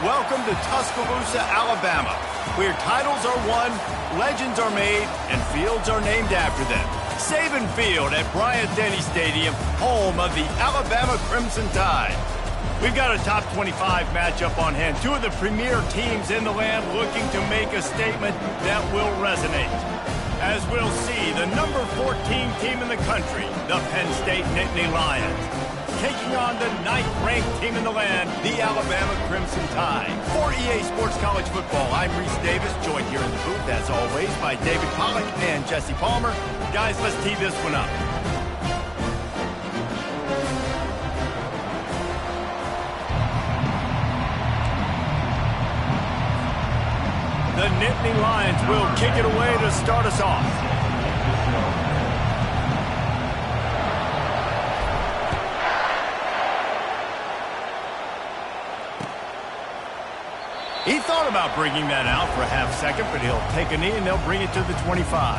Welcome to Tuscaloosa, Alabama, where titles are won, legends are made, and fields are named after them. Saban Field at Bryant-Denny Stadium, home of the Alabama Crimson Tide. We've got a top 25 matchup on hand. Two of the premier teams in the land looking to make a statement that will resonate. As we'll see, the number 14 team in the country, the Penn State Nittany Lions, taking on the 9th-ranked team in the land, the Alabama Crimson Tide. For EA Sports College Football, I'm Reese Davis, joined here in the booth, as always, by David Pollack and Jesse Palmer. Guys, let's tee this one up. The Nittany Lions will kick it away to start us off. He thought about bringing that out for a half second, but he'll take a knee and they'll bring it to the 25.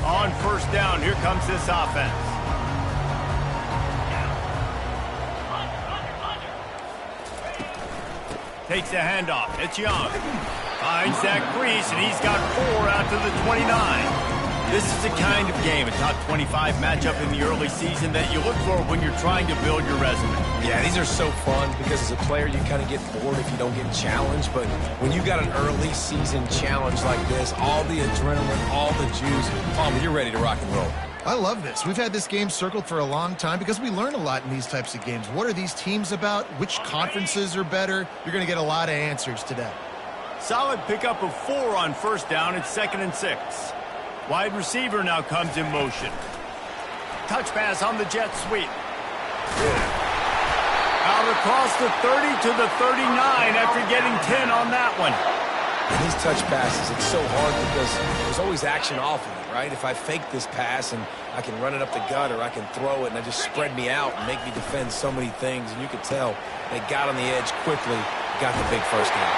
On first down, here comes this offense. Takes the handoff. It's Young. Finds Zach Grease, and he's got 4 out to the 29. This is the kind of game, a top 25 matchup in the early season, that you look for when you're trying to build your resume. Yeah, these are so fun because as a player, you kind of get bored if you don't get challenged. But when you got an early season challenge like this, all the adrenaline, all the juice, Palmer, you're ready to rock and roll. I love this. We've had this game circled for a long time because we learn a lot in these types of games. What are these teams about? Which conferences are better? You're going to get a lot of answers today. Solid pickup of 4 on first down. It's 2nd and 6. Wide receiver now comes in motion. Touch pass on the jet sweep. Out across the 30 to the 39 after getting 10 on that one. And these touch passes, it's so hard because there's always action off of it, right? If I fake this pass and I can run it up the gut or I can throw it and I just spread me out and make me defend so many things. And you could tell they got on the edge quickly, got the big first down.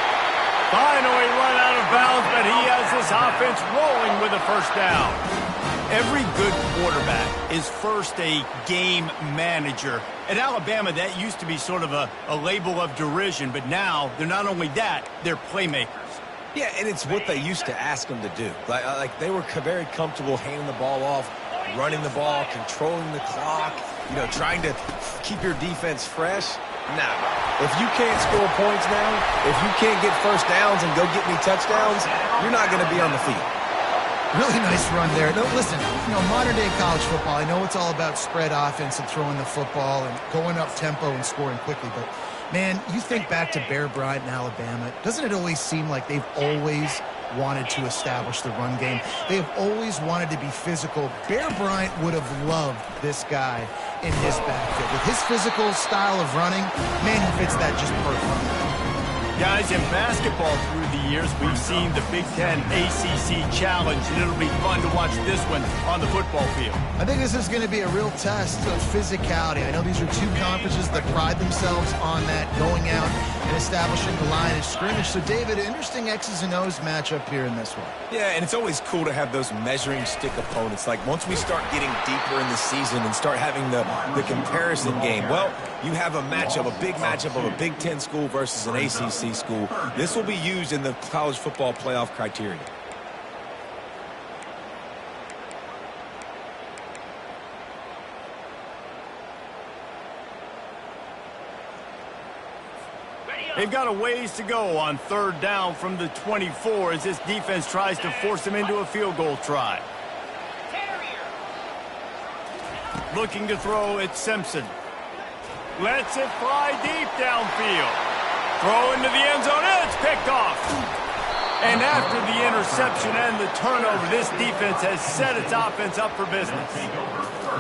Finally run out of bounds, but he has this offense rolling with a first down. Every good quarterback is first a game manager. At Alabama, that used to be sort of a label of derision, but now they're not only that, they're playmakers. Yeah, and it's what they used to ask them to do. Like they were very comfortable handing the ball off, running the ball, controlling the clock, trying to keep your defense fresh. Nah, if you can't score points now, if you can't get first downs and go get me touchdowns, you're not going to be on the field. Really nice run there. No, listen, modern-day college football, I know it's all about spread offense and throwing the football and going up tempo and scoring quickly, but, man, you think back to Bear Bryant in Alabama, doesn't it always seem like they've always wanted to establish the run game? They have always wanted to be physical. Bear Bryant would have loved this guy in his backfield. With his physical style of running, man, he fits that just perfectly. Guys, in basketball through the years, we've seen the Big Ten ACC Challenge, and it'll be fun to watch this one on the football field. I think this is going to be a real test of physicality. I know these are two conferences that pride themselves on that, going out and establishing the line of scrimmage. So, David, interesting X's and O's matchup here in this one. Yeah, and it's always cool to have those measuring stick opponents. Like, once we start getting deeper in the season and start having the comparison game, well, you have a matchup, a big matchup of a Big Ten school versus an ACC school. This will be used in the college football playoff criteria. They've got a ways to go on third down from the 24 as this defense tries to force him into a field goal try. Looking to throw at Simpson. Lets it fly deep downfield. Throw into the end zone, and it's picked off. And after the interception and the turnover, this defense has set its offense up for business.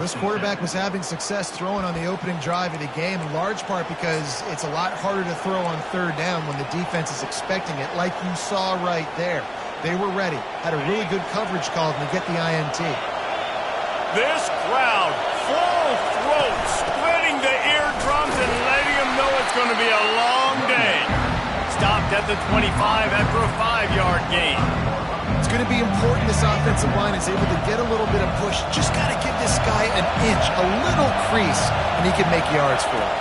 This quarterback was having success throwing on the opening drive of the game, in large part because it's a lot harder to throw on third down when the defense is expecting it, like you saw right there. They were ready, had a really good coverage call to get the INT. This crowd, full throat, splitting the eardrums and letting them know it's going to be a long day. Stopped at the 25 after a 5-yard gain. It's going to be important this offense offensive line is able to get a little bit of push, just got to give this guy an inch, a little crease, and he can make yards for it.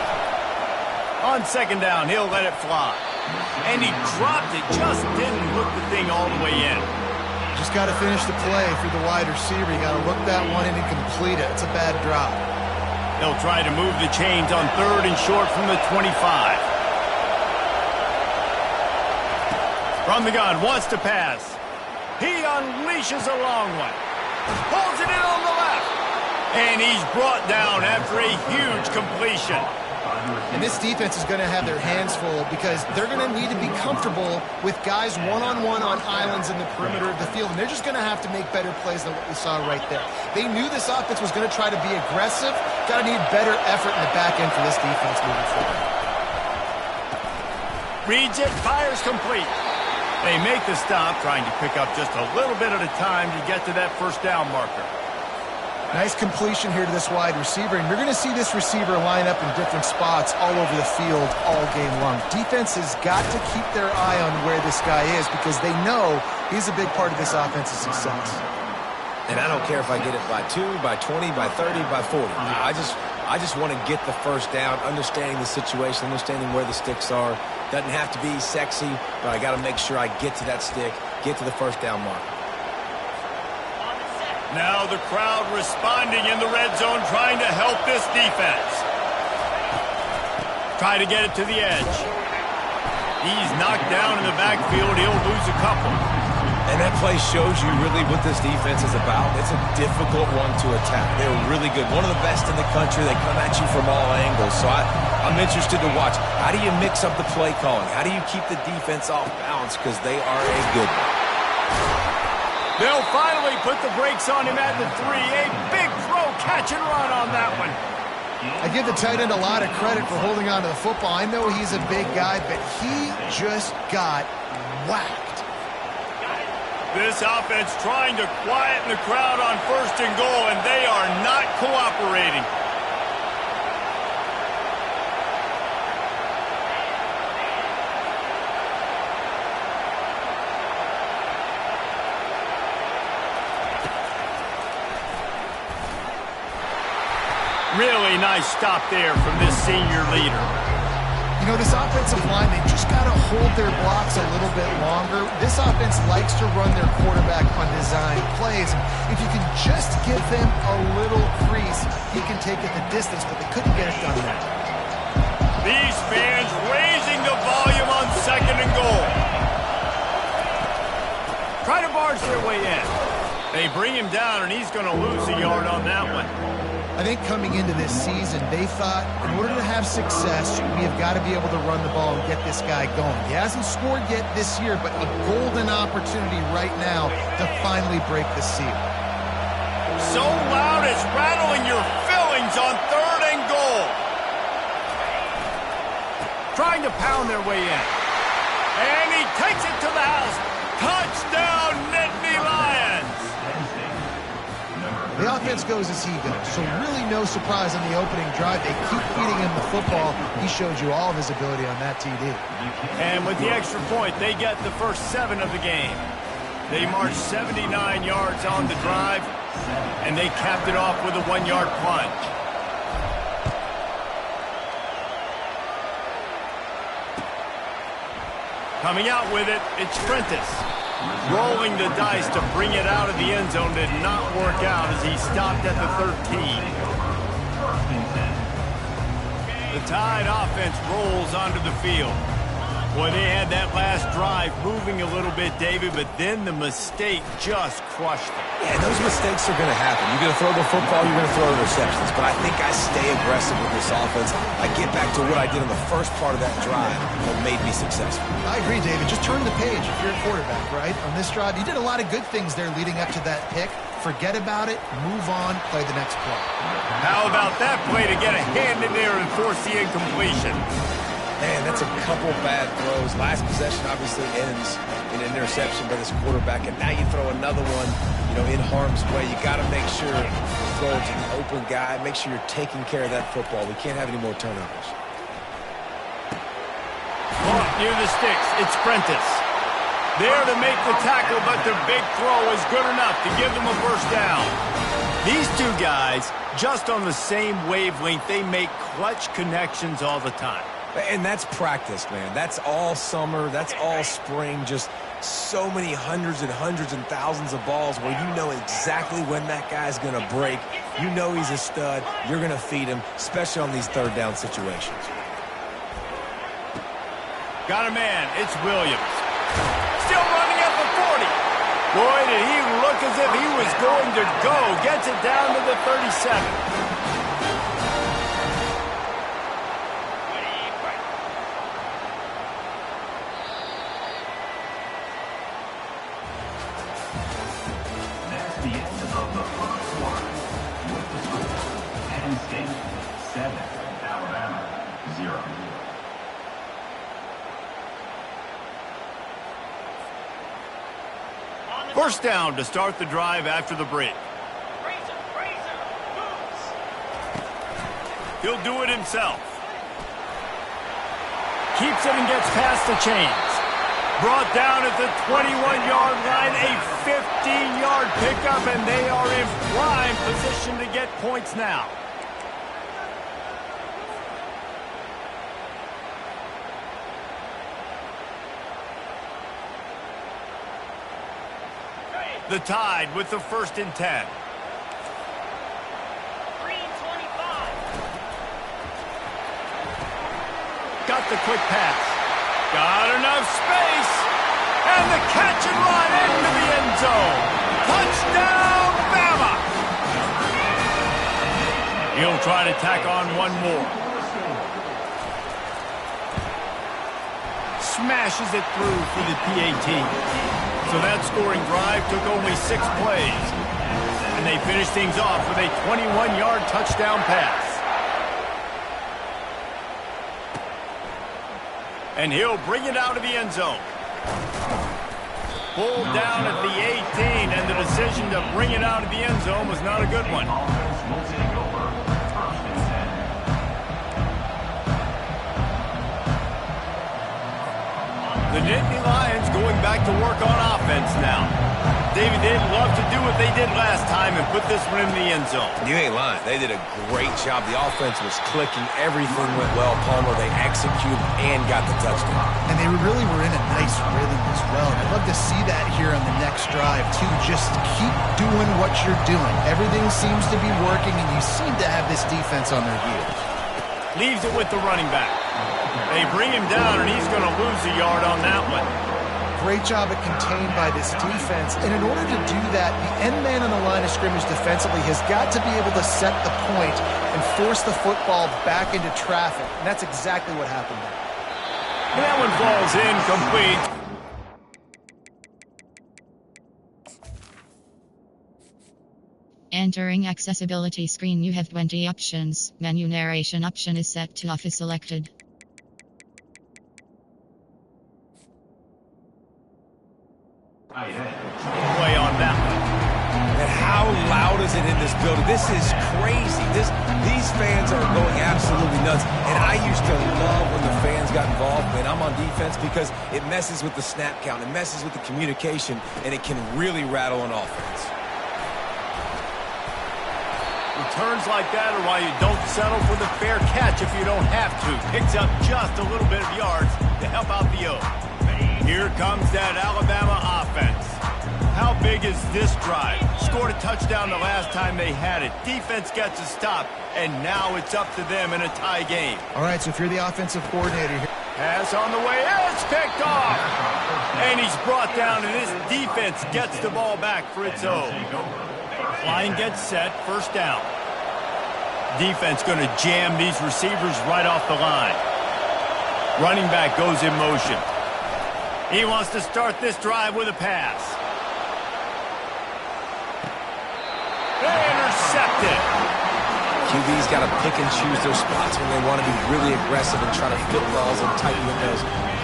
On second down, he'll let it fly. And he dropped it, just didn't hook the thing all the way in. Just got to finish the play for the wide receiver. You got to look that one in and complete it. It's a bad drop. They'll try to move the chains on 3rd and short from the 25. From the gun, wants to pass. He unleashes a long one. Pulls it in on the left. And he's brought down after a huge completion. And this defense is going to have their hands full because they're going to need to be comfortable with guys one-on-one on islands in the perimeter of the field. And they're just going to have to make better plays than what we saw right there. They knew this offense was going to try to be aggressive. Got to need better effort in the back end for this defense moving forward. Reads it, fires complete. They make the stop, trying to pick up just a little bit at a time to get to that first down marker. Nice completion here to this wide receiver, and you're going to see this receiver line up in different spots all over the field all game long. Defense has got to keep their eye on where this guy is because they know he's a big part of this offense's success. And I don't care if I get it by 2, by 20, by 30, by 40. I just want to get the first down, understanding the situation, understanding where the sticks are. Doesn't have to be sexy, but I got to make sure I get to that stick, get to the first down mark. Now the crowd responding in the red zone, trying to help this defense. Try to get it to the edge. He's knocked down in the backfield. He'll lose a couple. And that play shows you really what this defense is about. It's a difficult one to attack. They're really good. One of the best in the country. They come at you from all angles. So I'm interested to watch. How do you mix up the play calling? How do you keep the defense off balance? Because they are a good one. They'll finally put the brakes on him at the 3. A big throw, catch and run on that one. I give the tight end a lot of credit for holding on to the football. I know he's a big guy, but he just got whacked. This offense trying to quieten the crowd on 1st and goal, and they are not cooperating. Really nice stop there from this senior leader. You know, this offensive line, they just got to hold their blocks a little bit longer. This offense likes to run their quarterback on design plays. And if you can just give them a little crease, he can take it the distance, but they couldn't get it done there. These fans raising the volume on 2nd and goal. Try to barge their way in. They bring him down, and he's going to lose a yard on that one. I think coming into this season, they thought in order to have success, we have got to be able to run the ball and get this guy going. He hasn't scored yet this year, but a golden opportunity right now to finally break the seal. So loud it's rattling your fillings on 3rd and goal. Trying to pound their way in. And he takes it to the house. Touchdown, Nittany Lions! The offense goes as he goes, so really no surprise on the opening drive. They keep feeding him the football. He showed you all of his ability on that TD. And with the extra point, they get the first 7 of the game. They marched 79 yards on the drive, and they capped it off with a 1-yard plunge. Coming out with it, it's Prentice. Rolling the dice to bring it out of the end zone did not work out as he stopped at the 13. The Tide offense rolls onto the field. Boy, they had that last drive moving a little bit, David, but then the mistake just crushed them. Yeah, those mistakes are going to happen. You're going to throw the football, you're going to throw interceptions. But I think I stay aggressive with this offense. I get back to what I did in the first part of that drive that made me successful. I agree, David. Just turn the page if you're a quarterback, right? On this drive, you did a lot of good things there leading up to that pick. Forget about it, move on, play the next play. How about that play to get a hand in there and force the incompletion? Man, that's a couple bad throws. Last possession obviously ends in an interception by this quarterback, and now you throw another one, in harm's way. You got to make sure you throw it to the open guy. Make sure you're taking care of that football. We can't have any more turnovers. Caught near the sticks. It's Prentice. There to make the tackle, but their big throw is good enough to give them a first down. These two guys, just on the same wavelength, they make clutch connections all the time. And that's practice, man. That's all summer. That's all spring. Just so many hundreds and thousands of balls where you know exactly when that guy's going to break. You know he's a stud. You're going to feed him, especially on these third down situations. Got a man. It's Williams. Still running at the 40. Boy, did he look as if he was going to go. Gets it down to the 37. First down to start the drive after the break. He'll do it himself. Keeps it and gets past the chains. Brought down at the 21-yard line, a 15-yard pickup, and they are in prime position to get points now. The Tide with the 1st and 10. Green 25. Got the quick pass. Got enough space. And the catch and run into the end zone. Touchdown, Bama! He'll try to tack on one more. Smashes it through for the PAT. So that scoring drive took only 6 plays. And they finished things off with a 21-yard touchdown pass. And he'll bring it out of the end zone. Pulled down at the 18, and the decision to bring it out of the end zone was not a good one. The Nittany Lions going back to work on offense now. David, they'd love to do what they did last time and put this one in the end zone. You ain't lying. They did a great job. The offense was clicking. Everything went well. Palmer, they executed and got the touchdown. And they really were in a nice rhythm as well. And I'd love to see that here on the next drive, too. Just keep doing what you're doing. Everything seems to be working, and you seem to have this defense on their heels. Leaves it with the running back. They bring him down, and he's going to lose a yard on that one. Great job at contained by this defense. And in order to do that, the end man on the line of scrimmage defensively has got to be able to set the point and force the football back into traffic. And that's exactly what happened there. And that one falls incomplete. Entering accessibility screen, you have 20 options. Menu narration option is set to off is selected. Play on that one. And how loud is it in this building? This is crazy. These fans are going absolutely nuts. And I used to love when the fans got involved when I'm on defense because it messes with the snap count. It messes with the communication, and it can really rattle an offense. Returns like that are why you don't settle for the fair catch if you don't have to. Picks up just a little bit of yards to help out the O. Here comes that Alabama offense. How big is this drive? Scored a touchdown the last time they had it. Defense gets a stop, and now it's up to them in a tie game. All right, so if you're the offensive coordinator here. Pass on the way, it's picked off! And he's brought down, and this defense gets the ball back for its own. Line gets set, first down. Defense going to jam these receivers right off the line. Running back goes in motion. He wants to start this drive with a pass. They intercepted. QB's got to pick and choose their spots when they want to be really aggressive and try to fit balls and tighten windows.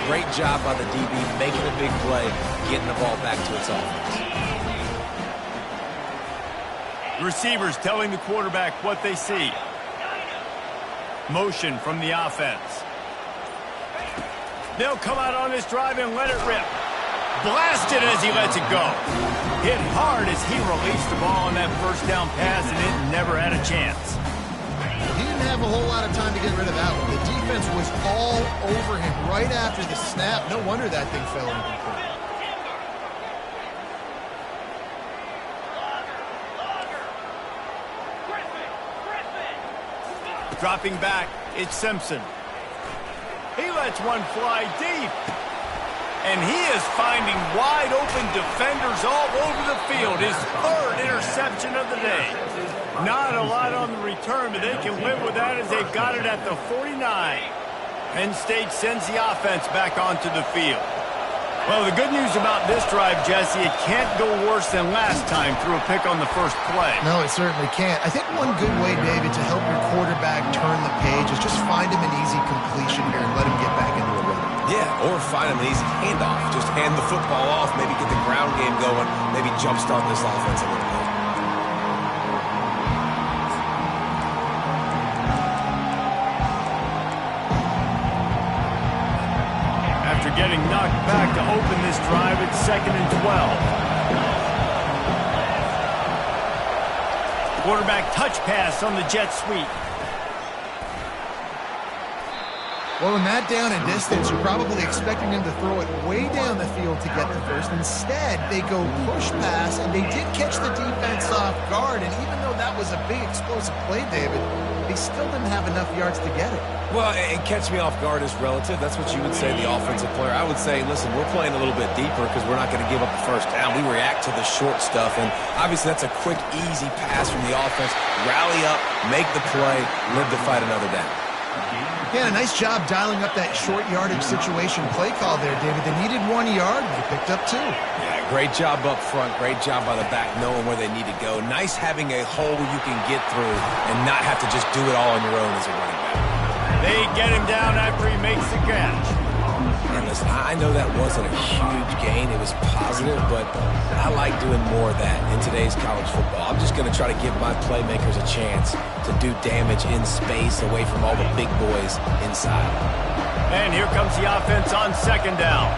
Great job by the DB making a big play, getting the ball back to its offense. Receivers telling the quarterback what they see. Motion from the offense. They'll come out on this drive and let it rip. Blasted as he lets it go. Hit hard as he released the ball on that first down pass, and it never had a chance. He didn't have a whole lot of time to get rid of that one. The defense was all over him right after the snap. No wonder that thing fell incomplete. Dropping back, it's Simpson. He lets one fly deep. And he is finding wide-open defenders all over the field. His third interception of the day. Not a lot on the return, but they can live with that as they've got it at the 49. Penn State sends the offense back onto the field. Well, the good news about this drive, Jesse, it can't go worse than last time through a pick on the first play. No, it certainly can't. I think one good way, David, to help your quarterback turn the page is just find him an easy completion here and let him get back into a rhythm. Yeah, or find him an easy handoff. Just hand the football off, maybe get the ground game going, maybe jumpstart this offense a little bit. After getting knocked back to open this drive, it's 2nd and 12. Quarterback touch pass on the jet sweep. Well, in that down and distance, you're probably expecting him to throw it way down the field to get the first. Instead, they go push pass, and they did catch the defense off guard. And even though that was a big explosive play, David, they still didn't have enough yards to get it. Well, and catch me off guard is relative. That's what you would say, the offensive player. I would say, listen, we're playing a little bit deeper because we're not going to give up the first down. We react to the short stuff, and obviously that's a quick, easy pass from the offense. Rally up, make the play, live to fight another down. Yeah, a nice job dialing up that short yardage situation play call there, David. They needed 1 yard, and they picked up 2. Yeah, great job up front. Great job by the back knowing where they need to go. Nice having a hole you can get through and not have to just do it all on your own as a running back. They get him down after he makes the catch. And listen, I know that wasn't a huge gain. It was positive, but I like doing more of that in today's college football. I'm just going to try to give my playmakers a chance to do damage in space away from all the big boys inside. And here comes the offense on 2nd down.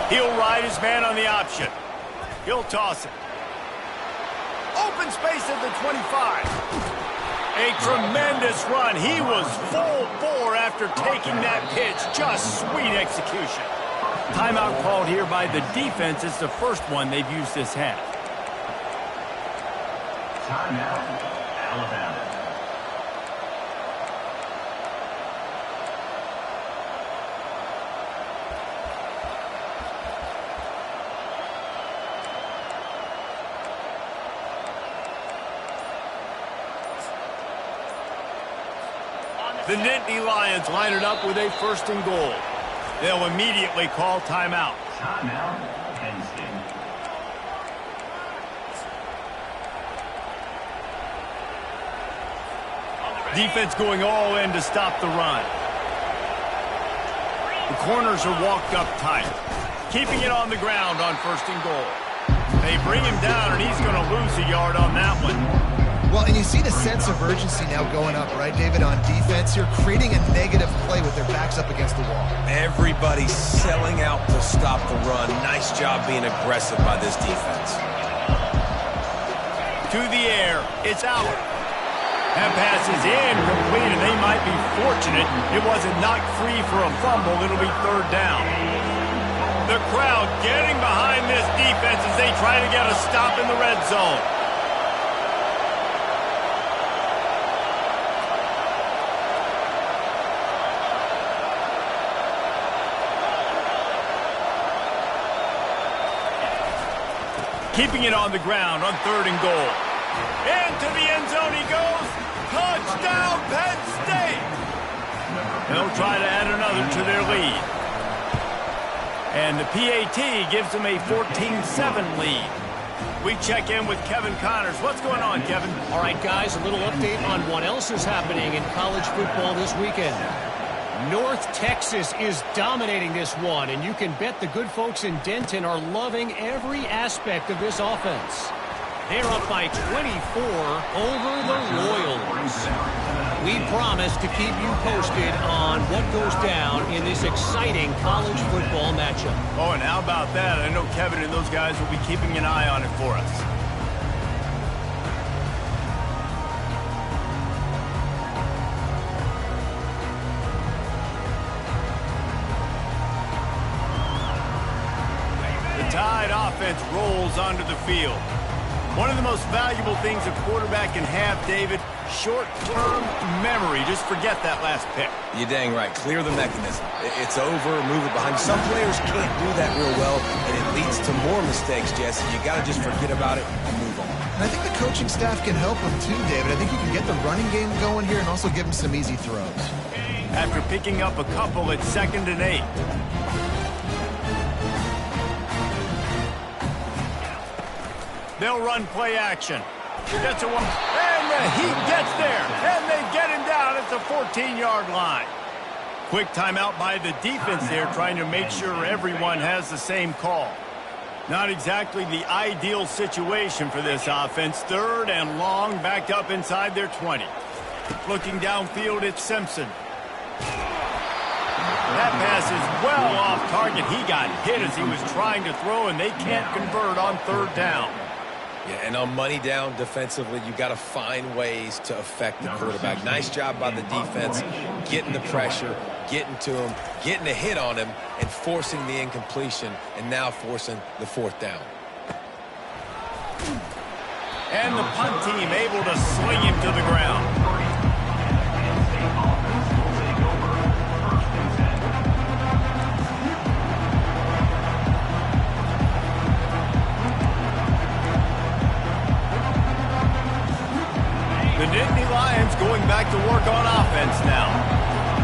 He'll ride his man on the option. He'll toss it. Open space at the 25. A tremendous run. He was full bore after taking that pitch. Just sweet execution. Timeout called here by the defense. It's the first one they've used this half. Timeout, Alabama. The Nittany Lions line it up with a 1st and goal. They'll immediately call timeout. Timeout, Penn State. Defense going all in to stop the run. The corners are walked up tight. Keeping it on the ground on 1st and goal. They bring him down, and he's going to lose a yard on that one. Well, and you see the sense of urgency now going up, right, David, on defense here, creating a negative play with their backs up against the wall. Everybody's selling out to stop the run. Nice job being aggressive by this defense. To the air, it's out. That pass is incomplete, and they might be fortunate it wasn't knocked free for a fumble. It'll be 3rd down. The crowd getting behind this defense as they try to get a stop in the red zone. Keeping it on the ground on 3rd and goal. Into the end zone he goes. Touchdown, Penn State! They'll try to add another to their lead. And the PAT gives them a 14-7 lead. We check in with Kevin Connors. What's going on, Kevin? All right, guys, a little update on what else is happening in college football this weekend. North Texas is dominating this one, and you can bet the good folks in Denton are loving every aspect of this offense. They're up by 24 over the Royals. We promise to keep you posted on what goes down in this exciting college football matchup. Oh, and how about that? I know Kevin and those guys will be keeping an eye on it for us. The Tide offense rolls onto the field. One of the most valuable things a quarterback can have, David, short-term memory. Just forget that last pick. You're dang right. Clear the mechanism. It's over, move it behind you. Some players can't do that real well, and it leads to more mistakes, Jesse. You got to just forget about it and move on. And I think the coaching staff can help him too, David. I think you can get the running game going here and also give him some easy throws. After picking up a couple at 2nd and 8. They'll run play action. Gets a one, and he gets there, and they get him down at the 14-yard line. Quick timeout by the defense there, trying to make sure everyone has the same call. Not exactly the ideal situation for this offense. 3rd and long, backed up inside their 20. Looking downfield, it's Simpson. That pass is well off target. He got hit as he was trying to throw, and they can't convert on 3rd down. Yeah, and on money down defensively, you got to find ways to affect the quarterback. Nice job by the defense, getting the pressure, getting to him, getting a hit on him, and forcing the incompletion, and now forcing the 4th down. And the punt team able to sling him to the ground. The Nittany Lions going back to work on offense now.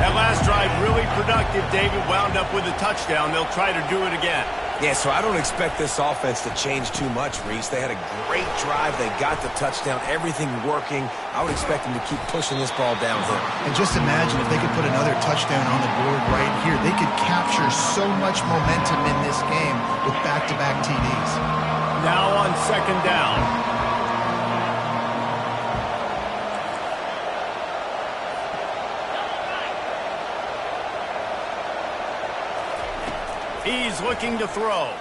That last drive really productive. David wound up with a touchdown. They'll try to do it again. Yeah, so I don't expect this offense to change too much, Reese. They had a great drive. They got the touchdown. Everything working. I would expect them to keep pushing this ball downhill. And just imagine if they could put another touchdown on the board right here. They could capture so much momentum in this game with back-to-back TDs. Now on 2nd down. He's looking to throw.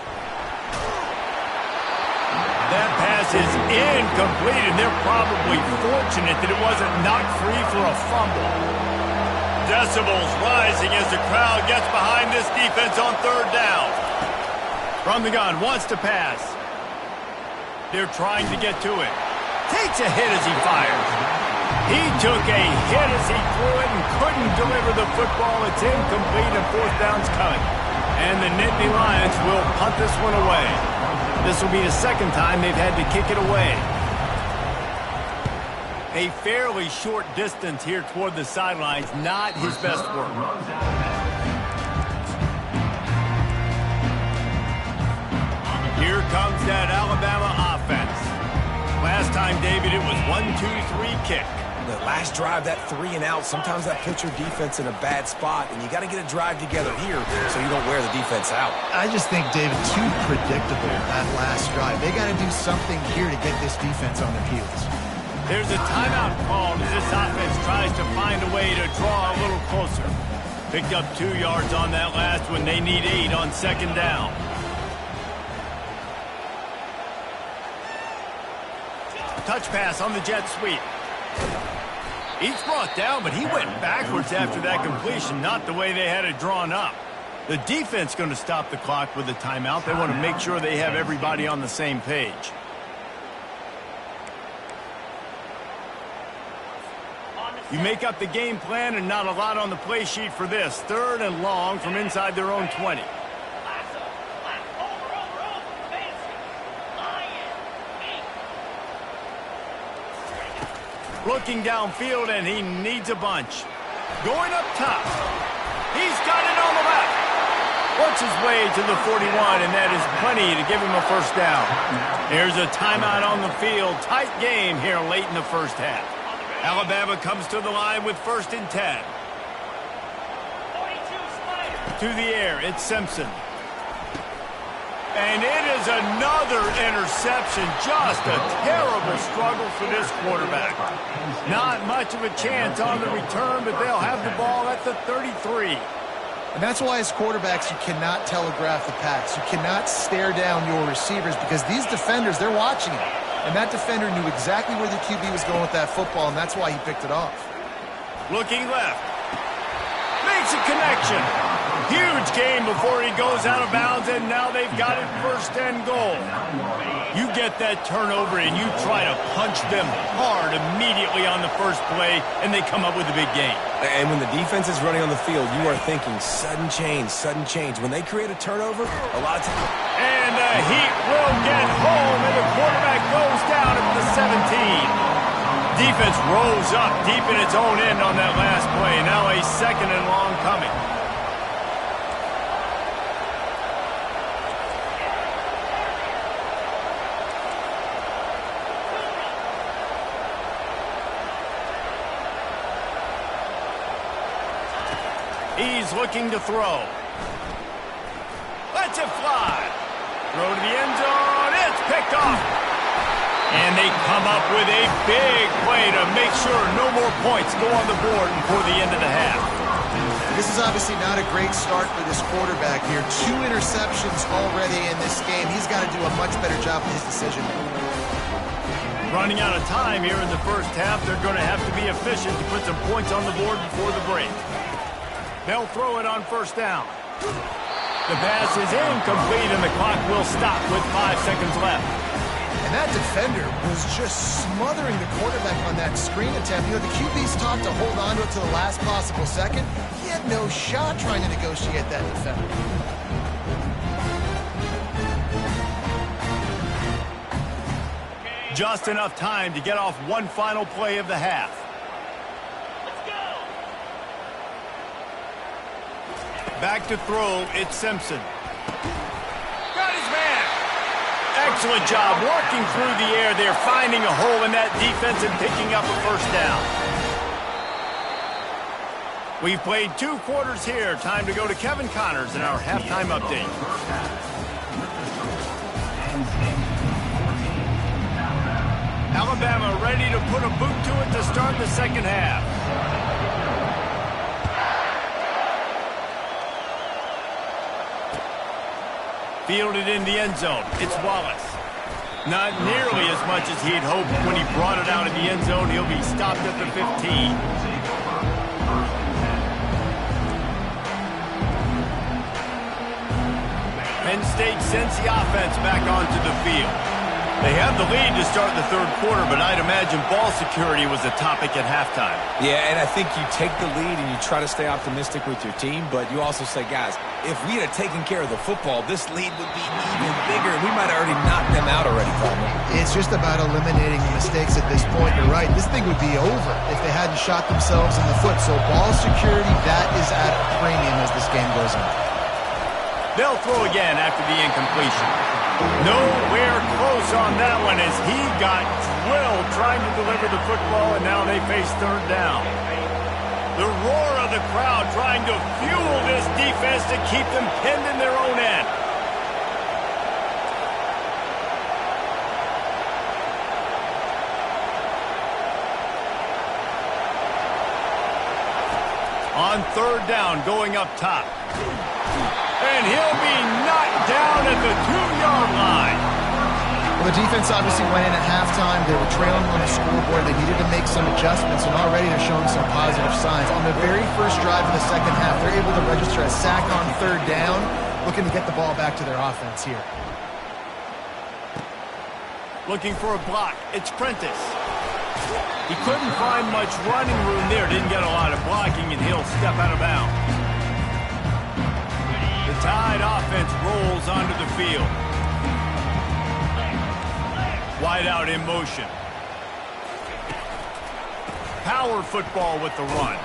That pass is incomplete, and they're probably fortunate that it wasn't knocked free for a fumble. Decibels rising as the crowd gets behind this defense on 3rd down. From the gun, wants to pass. They're trying to get to it. Takes a hit as he fires. He took a hit as he threw it and couldn't deliver the football. It's incomplete, and 4th down's coming. And the Nittany Lions will punt this one away. This will be the 2nd time they've had to kick it away. A fairly short distance here toward the sidelines, not his best work. Here comes that Alabama offense. Last time, David, it was 1-2-3 kick. The last drive, that 3 and out, sometimes that puts your defense in a bad spot, and you got to get a drive together here so you don't wear the defense out. I just think, David, too predictable that last drive. They got to do something here to get this defense on their heels. There's a timeout called as this offense tries to find a way to draw a little closer. Picked up 2 yards on that last one. They need 8 on 2nd down. Touch pass on the jet sweep. He's brought down, but he went backwards after that completion, not the way they had it drawn up. The defense going to stop the clock with a timeout. They want to make sure they have everybody on the same page. You make up the game plan and not a lot on the play sheet for this. 3rd and long from inside their own 20. Looking downfield, and he needs a bunch. Going up top. He's got it on the left. Works his way to the 41, and that is plenty to give him a 1st down. There's a timeout on the field. Tight game here late in the 1st half. Alabama comes to the line with 1st and 10. To the air, it's Simpson. And it is another interception. Just a terrible struggle for this quarterback. Not much of a chance on the return, but they'll have the ball at the 33. And that's why as quarterbacks you cannot telegraph the pass. You cannot stare down your receivers because these defenders, they're watching it. And that defender knew exactly where the QB was going with that football, and that's why he picked it off. Looking left. Makes a connection. Huge gain before he goes out of bounds, and now they've got it first and goal. You get that turnover, and you try to punch them hard immediately on the first play, and they come up with a big gain. And when the defense is running on the field, you are thinking sudden change, sudden change. When they create a turnover, a lot of times... And the Heat will get home, and the quarterback goes down at the 17. Defense rose up deep in its own end on that last play. Now a second and long coming. He's looking to throw. Lets it fly. Throw to the end zone. It's picked off. And they come up with a big play to make sure no more points go on the board before the end of the half. This is obviously not a great start for this quarterback here. 2 interceptions already in this game. He's got to do a much better job with his decision. Running out of time here in the first half, they're going to have to be efficient to put some points on the board before the break. They'll throw it on first down. The pass is incomplete, and the clock will stop with 5 seconds left. And that defender was just smothering the quarterback on that screen attempt. You know, the QB's taught to hold on to it to the last possible second. He had no shot trying to negotiate that defender. Just enough time to get off one final play of the half. Back to throw, it's Simpson. Got his man. Excellent job working through the air there, finding a hole in that defense and picking up a first down. We've played 2 quarters here. Time to go to Kevin Connors in our halftime update. Alabama ready to put a boot to it to start the second half. Fielded in the end zone. It's Wallace. Not nearly as much as he'd hoped when he brought it out of the end zone. He'll be stopped at the 15. Penn State sends the offense back onto the field. They have the lead to start the third quarter, but I'd imagine ball security was a topic at halftime. Yeah, and I think you take the lead and you try to stay optimistic with your team, but you also say, guys, if we had taken care of the football, this lead would be even bigger, and we might have already knocked them out already, probably. It's just about eliminating the mistakes at this point. You're right. This thing would be over if they hadn't shot themselves in the foot. So ball security, that is at a premium as this game goes on. They'll throw again after the incompletion. Nowhere close on that one as he got drilled trying to deliver the football, and now they face third down. The roar of the crowd trying to fuel this defense to keep them pinned in their own end. On third down, going up top. And he'll be knocked down at the 2-yard line. Well, the defense obviously went in at halftime. They were trailing on the scoreboard. They needed to make some adjustments, and already they're showing some positive signs. On the very first drive of the second half, they're able to register a sack on third down, looking to get the ball back to their offense here. Looking for a block. It's Prentice. He couldn't find much running room there. Didn't get a lot of blocking, and he'll step out of bounds. The Tide offense rolls onto the field. Wide out in motion. Power football with the run.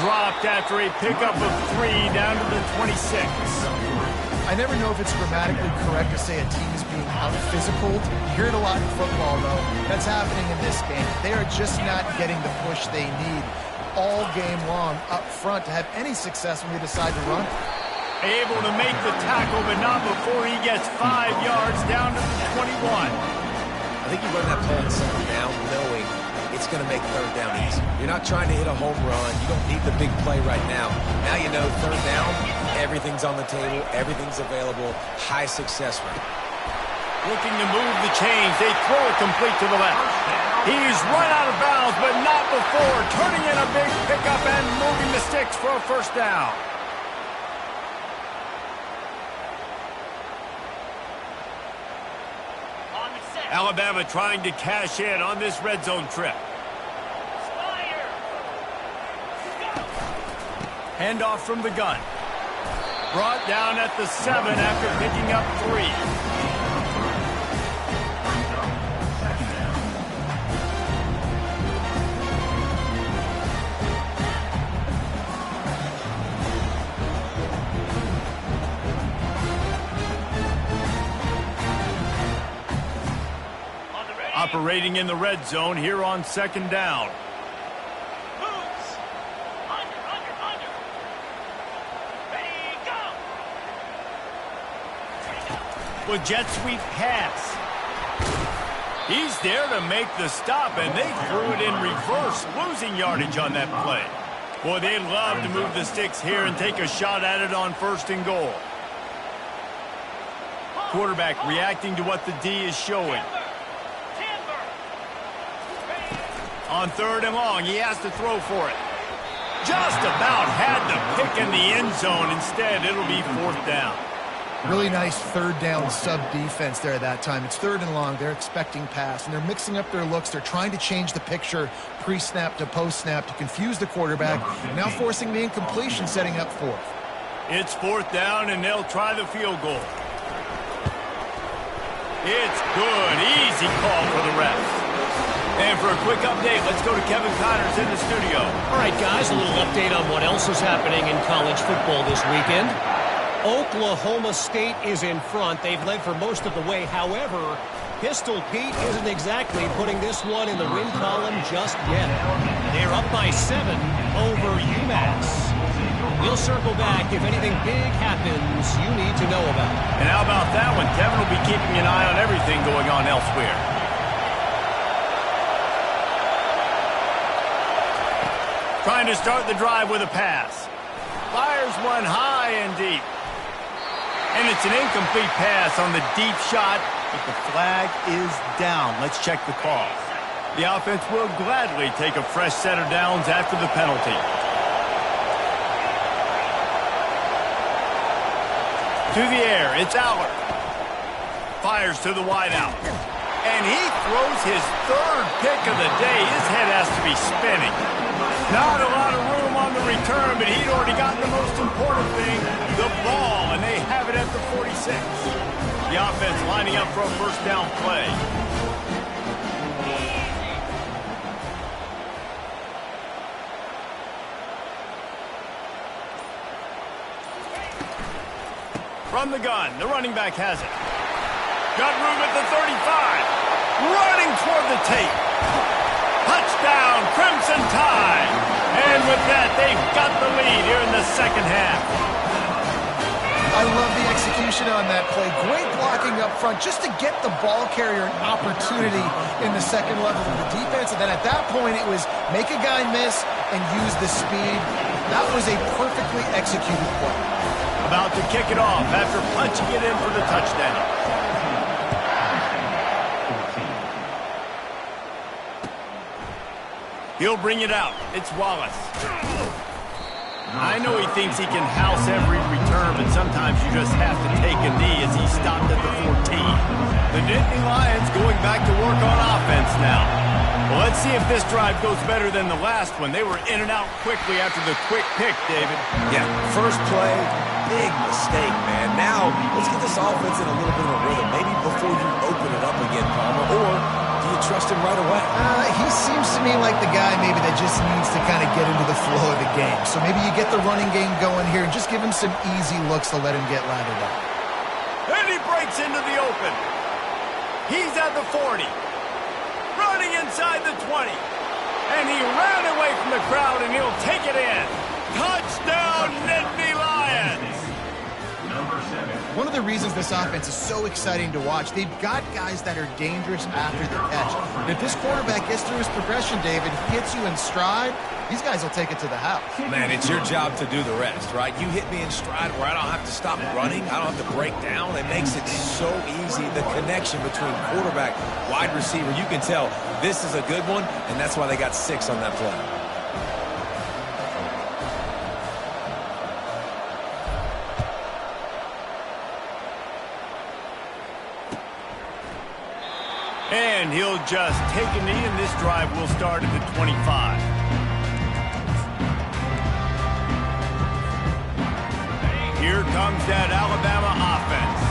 Dropped after a pickup of 3 down to the 26. I never know if it's grammatically correct to say a team is being out-physicaled. You hear it a lot in football, though. That's happening in this game. They are just not getting the push they need all game long up front to have any success when they decide to run. Able to make the tackle, but not before he gets 5 yards down to the 21. I think you run that play on second down knowing it's going to make third down easy. You're not trying to hit a home run. You don't need the big play right now. Now you know third down, everything's on the table, everything's available, high success rate. Looking to move the chains. They throw it complete to the left. He's run out of bounds, but not before turning in a big pickup and moving the sticks for a first down. Alabama trying to cash in on this red zone trip. Handoff from the gun. Brought down at the 7 after picking up 3. Operating in the red zone here on second down. Moves. Under. Ready, go. With jet sweep pass. He's there to make the stop, and they threw it in reverse, losing yardage on that play. Boy, they'd love to move the sticks here and take a shot at it on first and goal. Quarterback reacting to what the D is showing. On third and long, he has to throw for it. Just about had the pick in the end zone. Instead, it'll be fourth down. Really nice third down sub-defense there at that time. It's third and long. They're expecting pass, and they're mixing up their looks. They're trying to change the picture pre-snap to post-snap to confuse the quarterback, now forcing the incompletion, setting up fourth. It's fourth down, and they'll try the field goal. It's good. Easy call for the refs. And for a quick update, let's go to Kevin Connors in the studio. All right, guys, a little update on what else is happening in college football this weekend. Oklahoma State is in front. They've led for most of the way. However, Pistol Pete isn't exactly putting this one in the win column just yet. They're up by 7 over UMass. We'll circle back if anything big happens you need to know about. And how about that one? Kevin will be keeping an eye on everything going on elsewhere. Trying to start the drive with a pass. Fires one high and deep. And it's an incomplete pass on the deep shot, but the flag is down. Let's check the call. The offense will gladly take a fresh set of downs after the penalty. To the air, it's Aller. Fires to the wideout. And he throws his third pick of the day. His head has to be spinning. Not a lot of room on the return, but he'd already gotten the most important thing, the ball, and they have it at the 46. The offense lining up for a first down play. From the gun, the running back has it. Got room at the 35. Running toward the tape. Touchdown, Crimson Tide. And with that, they've got the lead here in the second half. I love the execution on that play. Great blocking up front just to get the ball carrier an opportunity in the second level of the defense. And then at that point, it was make a guy miss and use the speed. That was a perfectly executed play. About to kick it off after punching it in for the touchdown. He'll bring it out. It's Wallace. I know he thinks he can house every return, but sometimes you just have to take a knee as he stopped at the 14. The Nittany Lions going back to work on offense now. Well, let's see if this drive goes better than the last one. They were in and out quickly after the quick pick, David. Yeah, first play, big mistake, man. Now, let's get this offense in a little bit of a rhythm. Maybe before you open it up again, Palmer, or do you trust him right away? He seems to me like the guy maybe that just needs to kind of get into the flow of the game. So maybe you get the running game going here and just give him some easy looks to let him get lathered up. And he breaks into the open. He's at the 40. Running inside the 20. And he ran away from the crowd, and he'll take it in. Touchdown, Nittany Lions! One of the reasons this offense is so exciting to watch, they've got guys that are dangerous after the catch. And if this quarterback gets through his progression, David, hits you in stride, these guys will take it to the house. Man, it's your job to do the rest, right? You hit me in stride where I don't have to stop running. I don't have to break down. It makes it so easy. The connection between quarterback, wide receiver, you can tell this is a good one, and that's why they got 6 on that play. And he'll just take a knee, and this drive will start at the 25. Here comes that Alabama offense.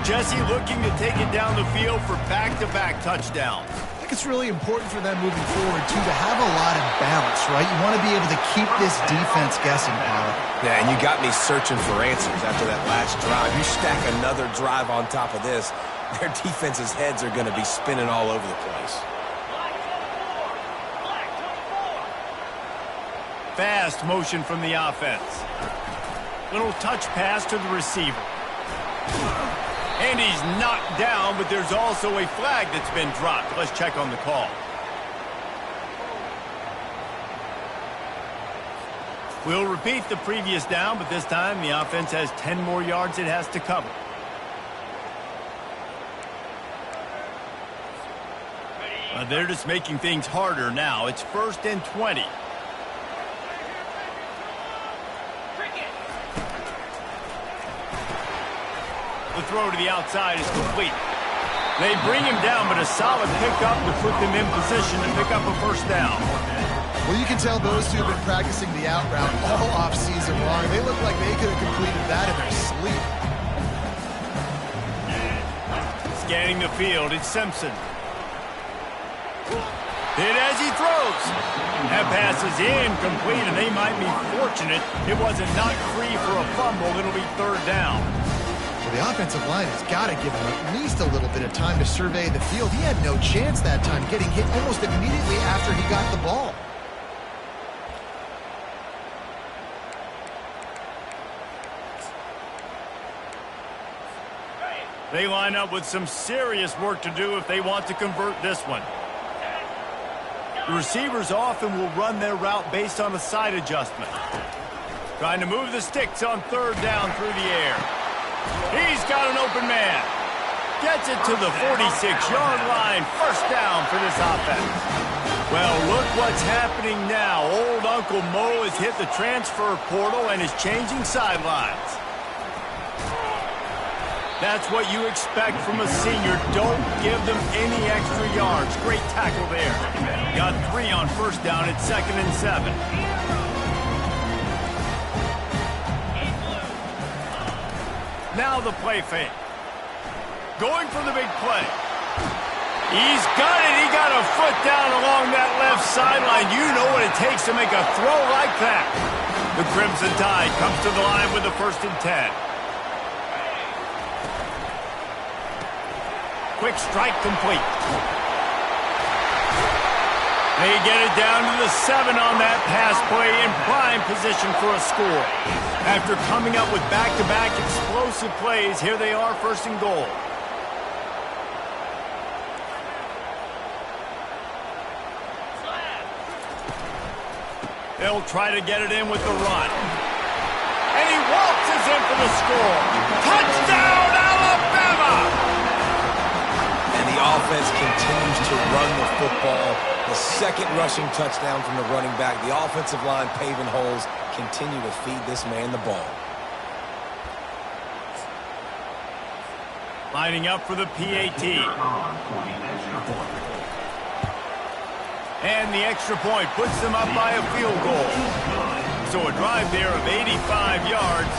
Jesse looking to take it down the field for back-to-back touchdowns. I think it's really important for them moving forward, too, to have a lot of balance, right? You want to be able to keep this defense guessing, Power. Yeah, and you got me searching for answers after that last drive. You stack another drive on top of this, their defense's heads are going to be spinning all over the place. Fast motion from the offense. Little touch pass to the receiver. And he's knocked down, but there's also a flag that's been dropped. Let's check on the call. We'll repeat the previous down, but this time the offense has 10 more yards it has to cover. They're just making things harder now. It's 1st and 20. The throw to the outside is complete. They bring him down, but a solid pickup to put them in position to pick up a first down. Well, you can tell those two have been practicing the out route all offseason long. They look like they could have completed that in their sleep. Scanning the field, it's Simpson. Hit as he throws. That pass is incomplete, and they might be fortunate it wasn't knocked free for a fumble. It'll be 3rd down. Well, the offensive line has got to give him at least a little bit of time to survey the field. He had no chance that time, getting hit almost immediately after he got the ball. They line up with some serious work to do if they want to convert this one. The receivers often will run their route based on a side adjustment. Trying to move the sticks on 3rd down through the air. He's got an open man. Gets it to the 46-yard line. 1st down for this offense. Well, look what's happening now. Old Uncle Mo has hit the transfer portal and is changing sidelines. That's what you expect from a senior. Don't give them any extra yards. Great tackle there. Got 3 on 1st down. It's 2nd and 7. Now the play fake. Going for the big play. He's got it. He got a foot down along that left sideline. You know what it takes to make a throw like that. The Crimson Tide comes to the line with the 1st and 10. Quick strike complete. They get it down to the 7 on that pass play in prime position for a score. After coming up with back-to-back explosive plays, here they are 1st and goal. They'll try to get it in with the run. And he waltzes in for the score. Touchdown, Alabama! The offense continues to run the football. The 2nd rushing touchdown from the running back. The offensive line paving holes. Continue to feed this man the ball. Lining up for the PAT. And the extra point puts them up by a field goal. So a drive there of 85 yards.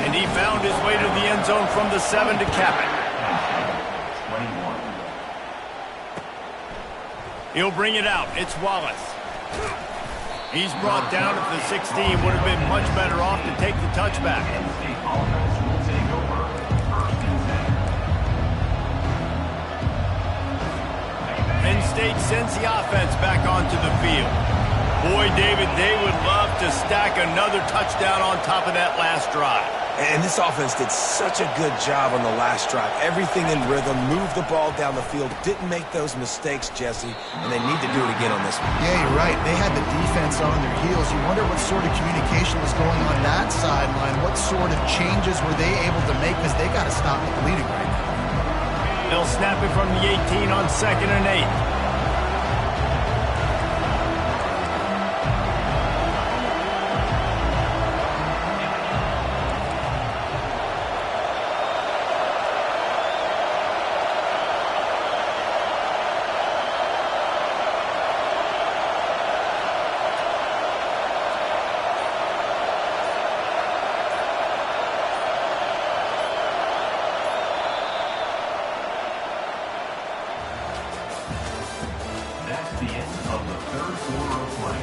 And he found his way to the end zone from the 7 to cap it. He'll bring it out. It's Wallace. He's brought down at the 16. Would have been much better off to take the touchback. Penn State sends the offense back onto the field. Boy, David, they would love to stack another touchdown on top of that last drive. And this offense did such a good job on the last drive. Everything in rhythm, moved the ball down the field, didn't make those mistakes, Jesse, and they need to do it again on this one. Yeah, you're right. They had the defense on their heels. You wonder what sort of communication was going on that sideline. What sort of changes were they able to make, because they got to stop the bleeding right now. They'll snap it from the 18 on 2nd and 8. That's the end of the third quarter of play.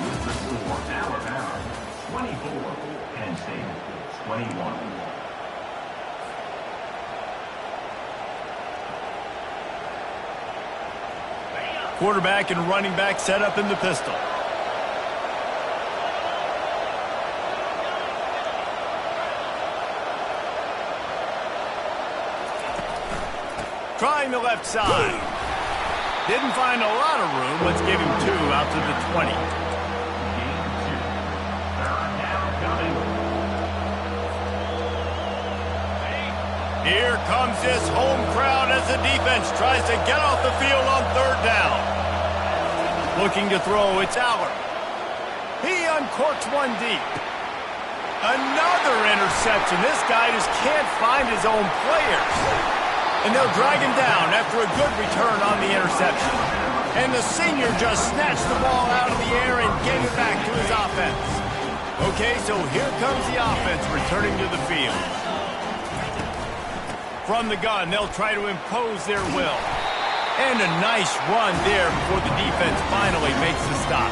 With the score, Alabama 24, Penn State 21. Quarterback and running back set up in the pistol. Trying the left side. Didn't find a lot of room. Let's give him 2 out to the 20. Game 2. Third down coming. Here comes this home crowd as the defense tries to get off the field on 3rd down. Looking to throw, it's Aller. He uncorks one deep. Another interception. This guy just can't find his own players. And they'll drag him down after a good return on the interception. And the senior just snatched the ball out of the air and gave it back to his offense. Okay, so here comes the offense returning to the field. From the gun, they'll try to impose their will. And a nice run there before the defense finally makes the stop.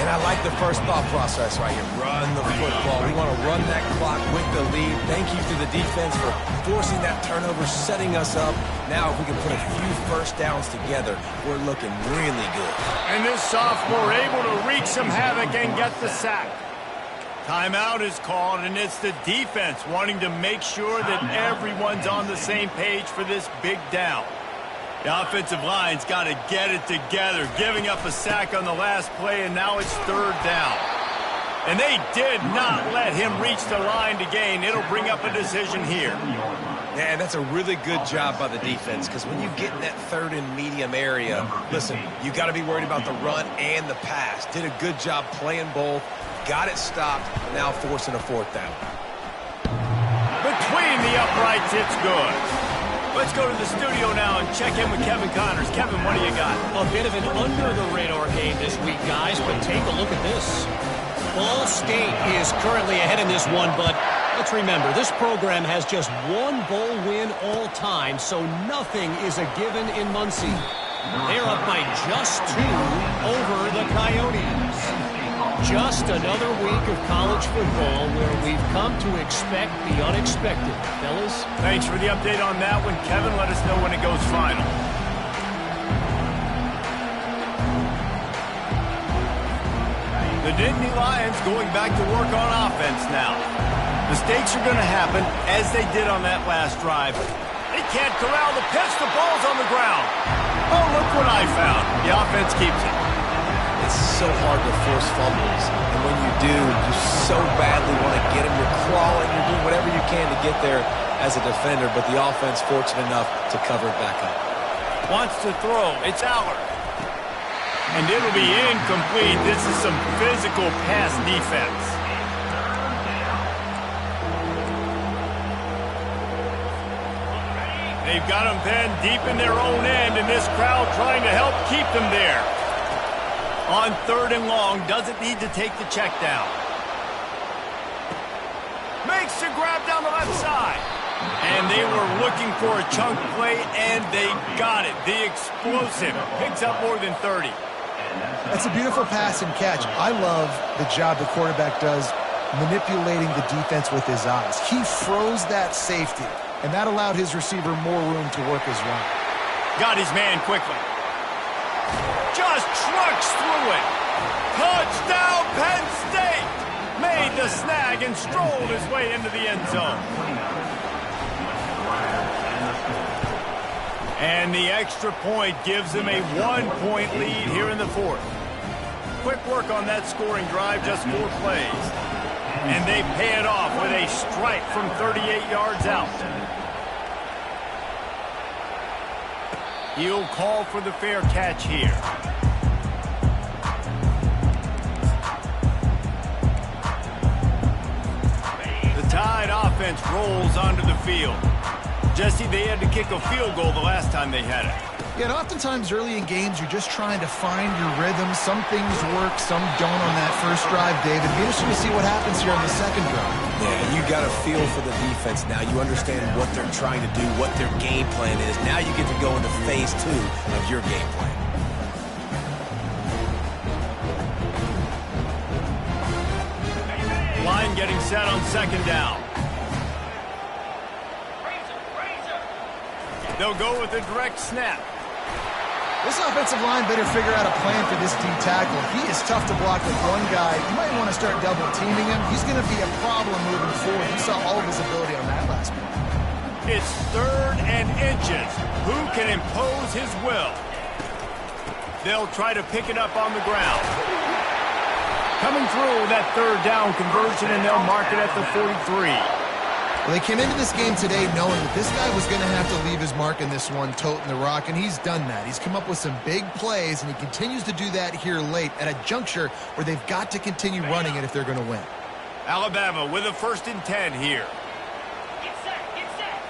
And I like the first thought process right here. Run the football. We want to run that clock with the lead. Thank you to the defense for forcing that turnover, setting us up. Now, if we can put a few first downs together, we're looking really good. And this sophomore able to wreak some havoc and get the sack. Timeout is called, and it's the defense wanting to make sure that everyone's on the same page for this big down. The offensive line's got to get it together, giving up a sack on the last play, and now it's 3rd down. And they did not let him reach the line to gain. It'll bring up a decision here. Yeah, that's a really good job by the defense, because when you get in that 3rd and medium area, listen, you got to be worried about the run and the pass. Did a good job playing both, got it stopped, now forcing a 4th down. Between the uprights, it's good. Let's go to the studio now and check in with Kevin Connors. Kevin, what do you got? A bit of an under-the-radar game this week, guys, but take a look at this. Ball State is currently ahead in this one, but let's remember, this program has just one bowl win all time, so nothing is a given in Muncie. They're up by just 2 over the Coyotes. Just another week of college football where we've come to expect the unexpected. Fellas? Thanks for the update on that one, Kevin. Let us know when it goes final. The Nittany Lions going back to work on offense now. Mistakes are going to happen, as they did on that last drive. They can't corral the pitch. The ball's on the ground. Oh, look what I found. The offense keeps it. It's so hard to force fumbles, and when you do, you so badly want to get them. You're crawling, you're doing whatever you can to get there as a defender, but the offense fortunate enough to cover it back up. Wants to throw. It's Aller. And it'll be incomplete. This is some physical pass defense. They've got them pinned deep in their own end, and this crowd trying to help keep them there. On 3rd and long, doesn't need to take the check down. Makes the grab down the left side. And they were looking for a chunk play, and they got it. The explosive picks up more than 30. That's a beautiful pass and catch. I love the job the quarterback does manipulating the defense with his eyes. He froze that safety, and that allowed his receiver more room to work his run. Got his man quickly. Just trucks through it. Touchdown, Penn State! Made the snag and strolled his way into the end zone. And the extra point gives them a 1-point lead here in the fourth. Quick work on that scoring drive, just 4 plays. And they pay it off with a strike from 38 yards out. He'll call for the fair catch here. The Tide offense rolls onto the field. Jesse, they had to kick a field goal the last time they had it. Yeah, and oftentimes early in games, you're just trying to find your rhythm. Some things work, some don't on that first drive, David. Be interesting to see what happens here on the second drive. Yeah, you got a feel for the defense now. You understand what they're trying to do, what their game plan is. Now you get to go into phase 2 of your game plan. Line getting set on second down. They'll go with a direct snap. This offensive line better figure out a plan for this D tackle. He is tough to block with one guy. You might want to start double teaming him. He's going to be a problem moving forward. You saw all of his ability on that last play. It's 3rd and inches. Who can impose his will? They'll try to pick it up on the ground. Coming through that 3rd down conversion, and they'll mark it at the 43. Well, they came into this game today knowing that this guy was going to have to leave his mark in this one, toting the rock, and he's done that. He's come up with some big plays, and he continues to do that here late at a juncture where they've got to continue running it if they're going to win. Alabama with a 1st and 10 here. Get set, get set.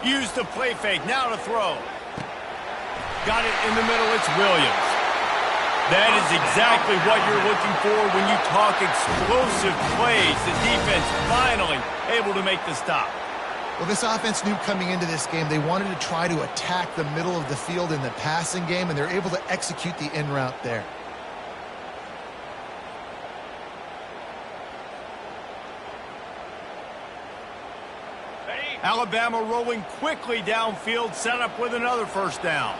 Use the play fake, now to throw. Got it in the middle, it's Williams. That is exactly what you're looking for when you talk explosive plays. The defense finally able to make the stop. Well, this offense knew coming into this game they wanted to try to attack the middle of the field in the passing game, and they're able to execute the in route there. Alabama rolling quickly downfield, set up with another 1st down.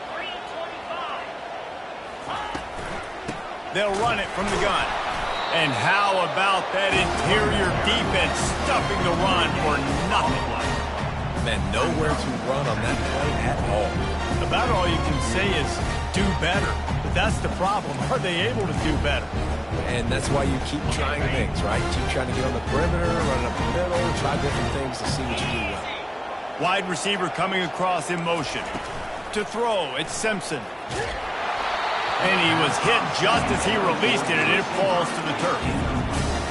They'll run it from the gun. And how about that interior defense stuffing the run for nothing? Man, nowhere to run on that play at all. About all you can say is do better. But that's the problem. Are they able to do better? And that's why you keep trying things, right? Keep trying to get on the perimeter, run up the middle, try different things to see what you do well. Wide receiver coming across in motion. To throw, it's Simpson. And he was hit just as he released it, and it falls to the turf.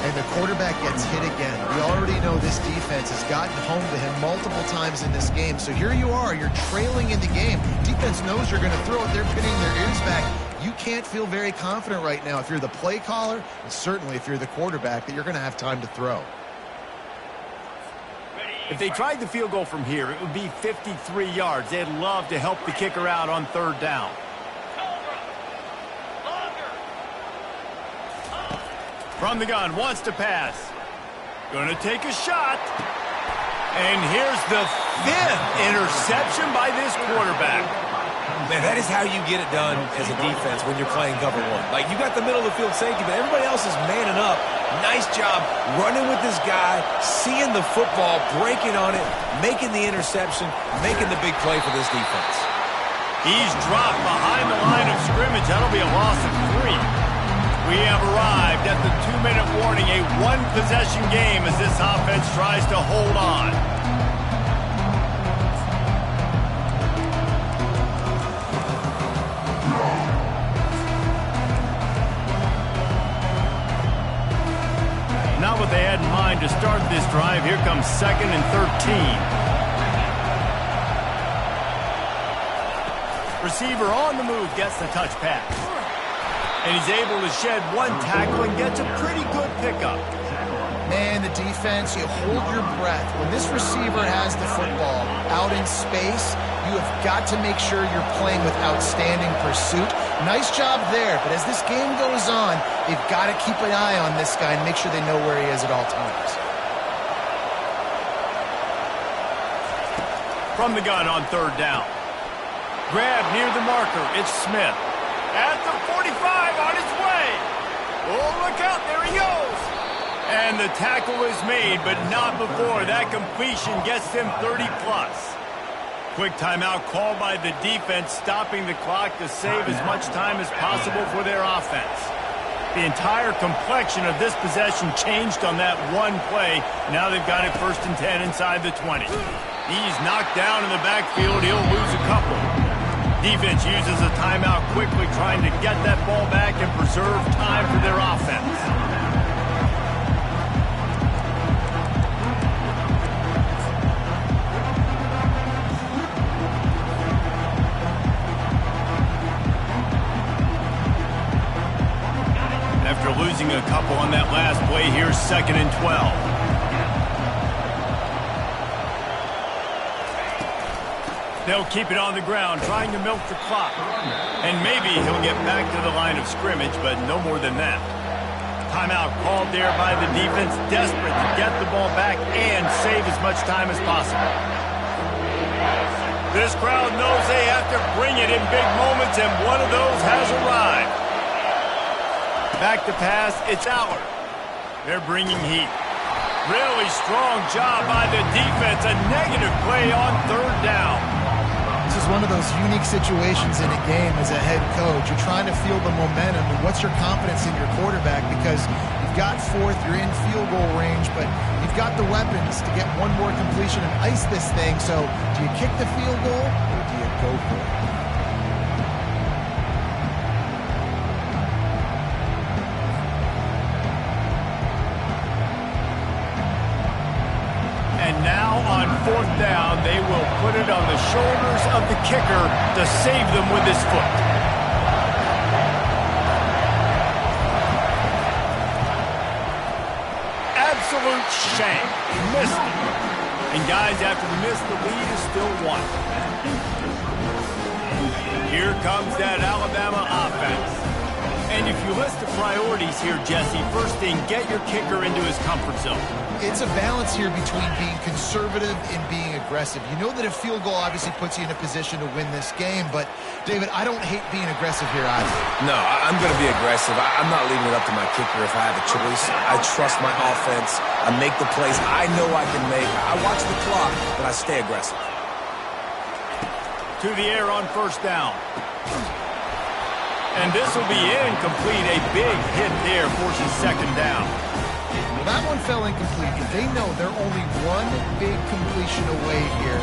And the quarterback gets hit again. We already know this defense has gotten home to him multiple times in this game. So here you are, you're trailing in the game. Defense knows you're going to throw it. They're pinning their ears back. You can't feel very confident right now if you're the play caller, and certainly if you're the quarterback, that you're going to have time to throw. If they tried the field goal from here, it would be 53 yards. They'd love to help the kicker out on 3rd down. From the gun, wants to pass. Gonna take a shot. And here's the 5th interception by this quarterback. Man, that is how you get it done as a defense when you're playing cover 1. Like, you got the middle of the field safety, but everybody else is manning up. Nice job running with this guy, seeing the football, breaking on it, making the interception, making the big play for this defense. He's dropped behind the line of scrimmage. That'll be a loss of 3. We have arrived at the 2-minute warning, a 1-possession game as this offense tries to hold on. Not what they had in mind to start this drive. Here comes 2nd and 13. Receiver on the move, gets the touch pass. And he's able to shed 1 tackle and gets a pretty good pickup. Man, the defense, you hold your breath. When this receiver has the football out in space, you have got to make sure you're playing with outstanding pursuit. Nice job there, but as this game goes on, they've got to keep an eye on this guy and make sure they know where he is at all times. from the gun on third down. Grab near the marker. It's Smith. At the 45 on his way. Oh, look out. There he goes. And the tackle is made, but not before that completion gets him 30-plus. Quick timeout called by the defense, stopping the clock to save as much time as possible for their offense. The entire complexion of this possession changed on that one play. Now they've got it 1st and 10 inside the 20. He's knocked down in the backfield. He'll lose a couple. Defense uses a timeout quickly, trying to get that ball back and preserve time for their offense. After losing a couple on that last play, here's 2nd and 12. They'll keep it on the ground, trying to milk the clock. And maybe he'll get back to the line of scrimmage, but no more than that. Timeout called there by the defense, desperate to get the ball back and save as much time as possible. This crowd knows they have to bring it in big moments, and one of those has arrived. Back to pass, it's Allard. They're bringing heat. Really strong job by the defense. A negative play on third down. This is one of those unique situations in a game as a head coach. You're trying to feel the momentum, and what's your confidence in your quarterback? Because you've got 4th, you're in field goal range, but you've got the weapons to get one more completion and ice this thing. So do you kick the field goal or do you go for it? On 4th down, they will put it on the shoulders of the kicker to save them with his foot. Absolute shank. Missed it. And guys, after the miss, the lead is still 1. Here comes that Alabama offense. And if you list the priorities here, Jesse, first thing, get your kicker into his comfort zone. It's a balance here between being conservative and being aggressive. You know that a field goal obviously puts you in a position to win this game, but, David, I don't hate being aggressive here either. No, I'm going to be aggressive. I'm not leaving it up to my kicker if I have a choice. I trust my offense. I make the plays I know I can make. I watch the clock, but I stay aggressive. To the air on 1st down. And this will be incomplete. A big hit there forces 2nd down. Well, that one fell incomplete, but they know they're only one big completion away here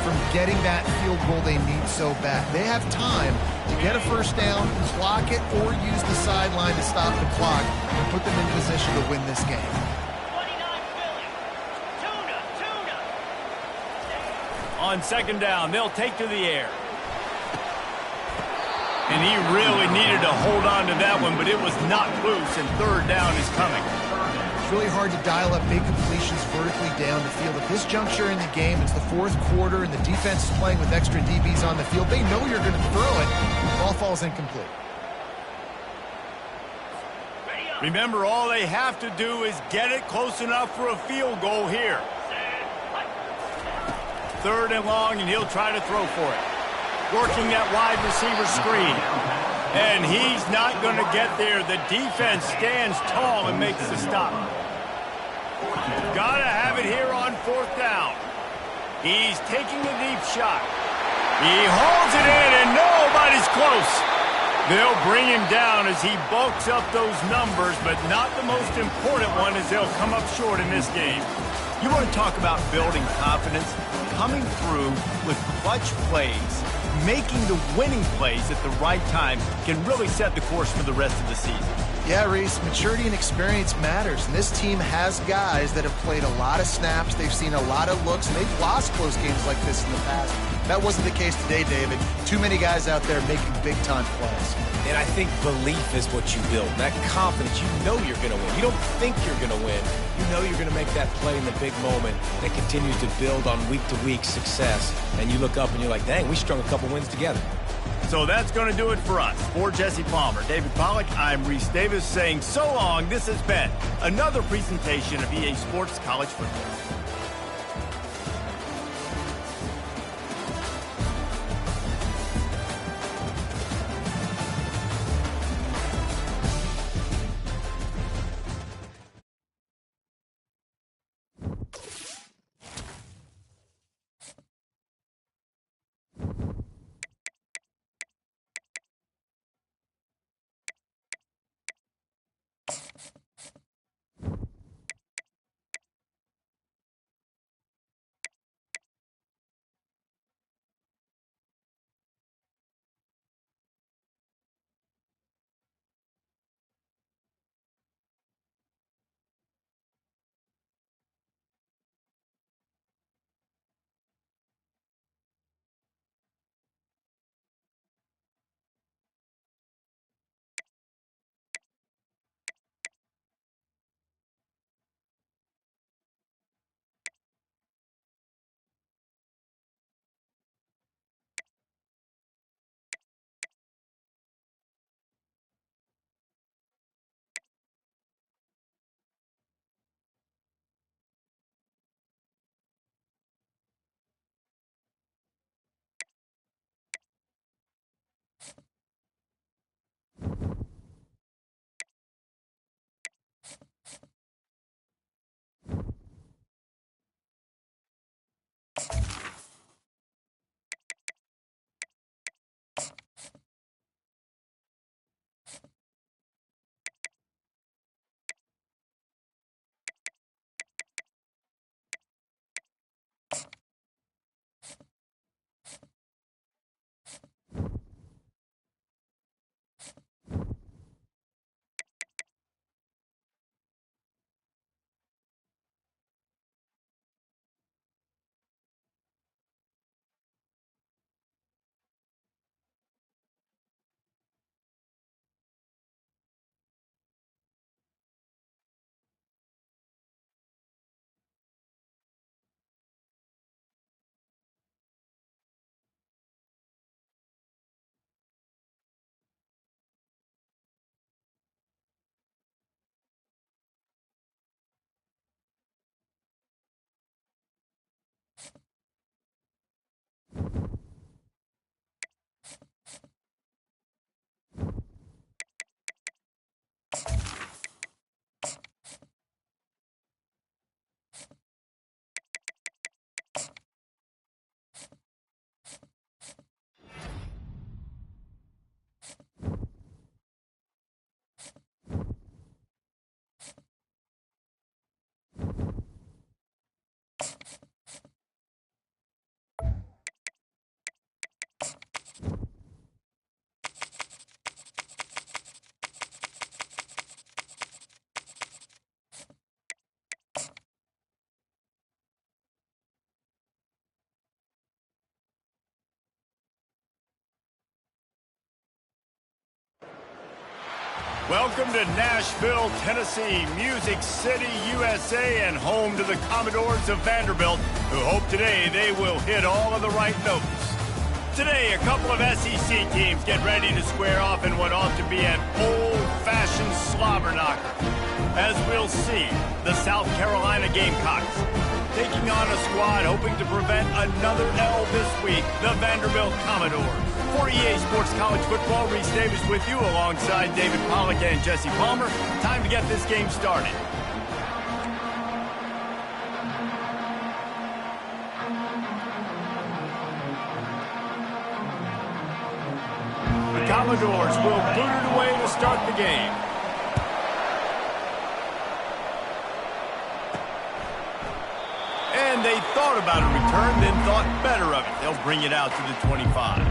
from getting that field goal they need so bad. They have time to get a 1st down, clock it, or use the sideline to stop the clock and put them in position to win this game. 29 Philly. Tuna. On 2nd down, they'll take to the air. And he really needed to hold on to that one, but it was not loose, and 3rd down is coming. It's really hard to dial up big completions vertically down the field. At this juncture in the game, it's the 4th quarter, and the defense is playing with extra DBs on the field. They know you're going to throw it. The ball falls incomplete. Remember, all they have to do is get it close enough for a field goal here. 3rd and long, and he'll try to throw for it. Working that wide receiver screen. And he's not going to get there. The defense stands tall and makes the stop. Got to have it here on 4th down. He's taking a deep shot. He hauls it in, and nobody's close. They'll bring him down as he bulks up those numbers, but not the most important one as they'll come up short in this game. You want to talk about building confidence? Coming through with clutch plays, making the winning plays at the right time can really set the course for the rest of the season. Yeah, Reese, maturity and experience matters, and this team has guys that have played a lot of snaps, they've seen a lot of looks, and they've lost close games like this in the past. That wasn't the case today, David. Too many guys out there making big-time plays. And I think belief is what you build. That confidence, you know you're going to win. You don't think you're going to win. You know you're going to make that play in the big moment that continues to build on week-to-week success. And you look up and you're like, dang, we strung a couple wins together. So that's going to do it for us. For Jesse Palmer, David Pollack, I'm Reese Davis saying so long. This has been another presentation of EA Sports College Football. Welcome to Nashville, Tennessee, Music City, USA, and home to the Commodores of Vanderbilt, who hope today they will hit all of the right notes. Today, a couple of SEC teams get ready to square off in what ought to be an old-fashioned slobber knocker. As we'll see, the South Carolina Gamecocks taking on a squad hoping to prevent another L this week, the Vanderbilt Commodores. For EA Sports College Football, Reese Davis with you alongside David Pollack and Jesse Palmer. Time to get this game started. The Commodores will boot it away to start the game. And they thought about a return, then thought better of it. They'll bring it out to the 25.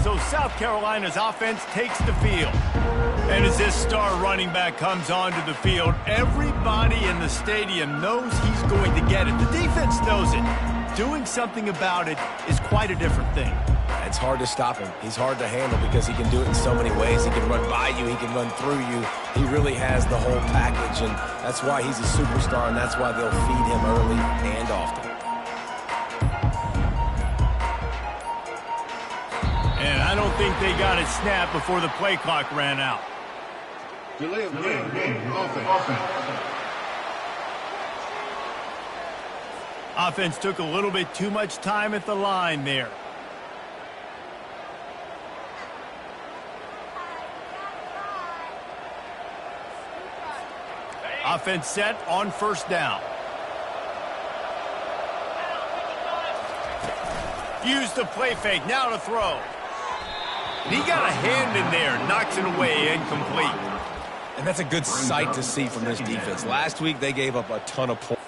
So South Carolina's offense takes the field. And as this star running back comes onto the field, everybody in the stadium knows he's going to get it. The defense knows it. Doing something about it is quite a different thing. It's hard to stop him. He's hard to handle because he can do it in so many ways. He can run by you. He can run through you. He really has the whole package, and that's why he's a superstar, and that's why they'll feed him early and often. And I don't think they got it snapped before the play clock ran out. Delay of game. Offense. Offense took a little bit too much time at the line there. Offense set on first down. Use the play fake, now to throw. He got a hand in there, knocks it away, incomplete. And that's a good sight to see from this defense. Last week, they gave up a ton of points.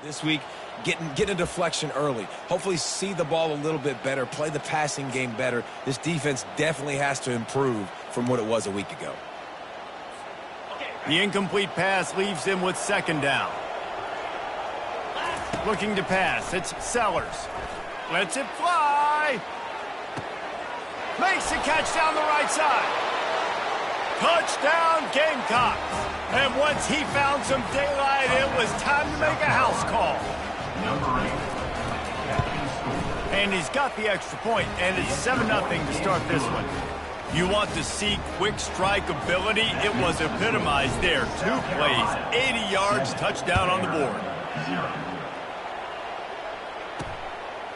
This week, get a deflection early. Hopefully see the ball a little bit better, play the passing game better. This defense definitely has to improve from what it was a week ago. The incomplete pass leaves him with second down. Looking to pass, it's Sellers. Lets it fly. Makes the catch down the right side. Touchdown Gamecocks. And once he found some daylight, it was time to make a house call. And he's got the extra point, and it's 7-0 to start this one. You want to see quick strike ability? It was epitomized there. 2 plays, 80 yards, touchdown on the board.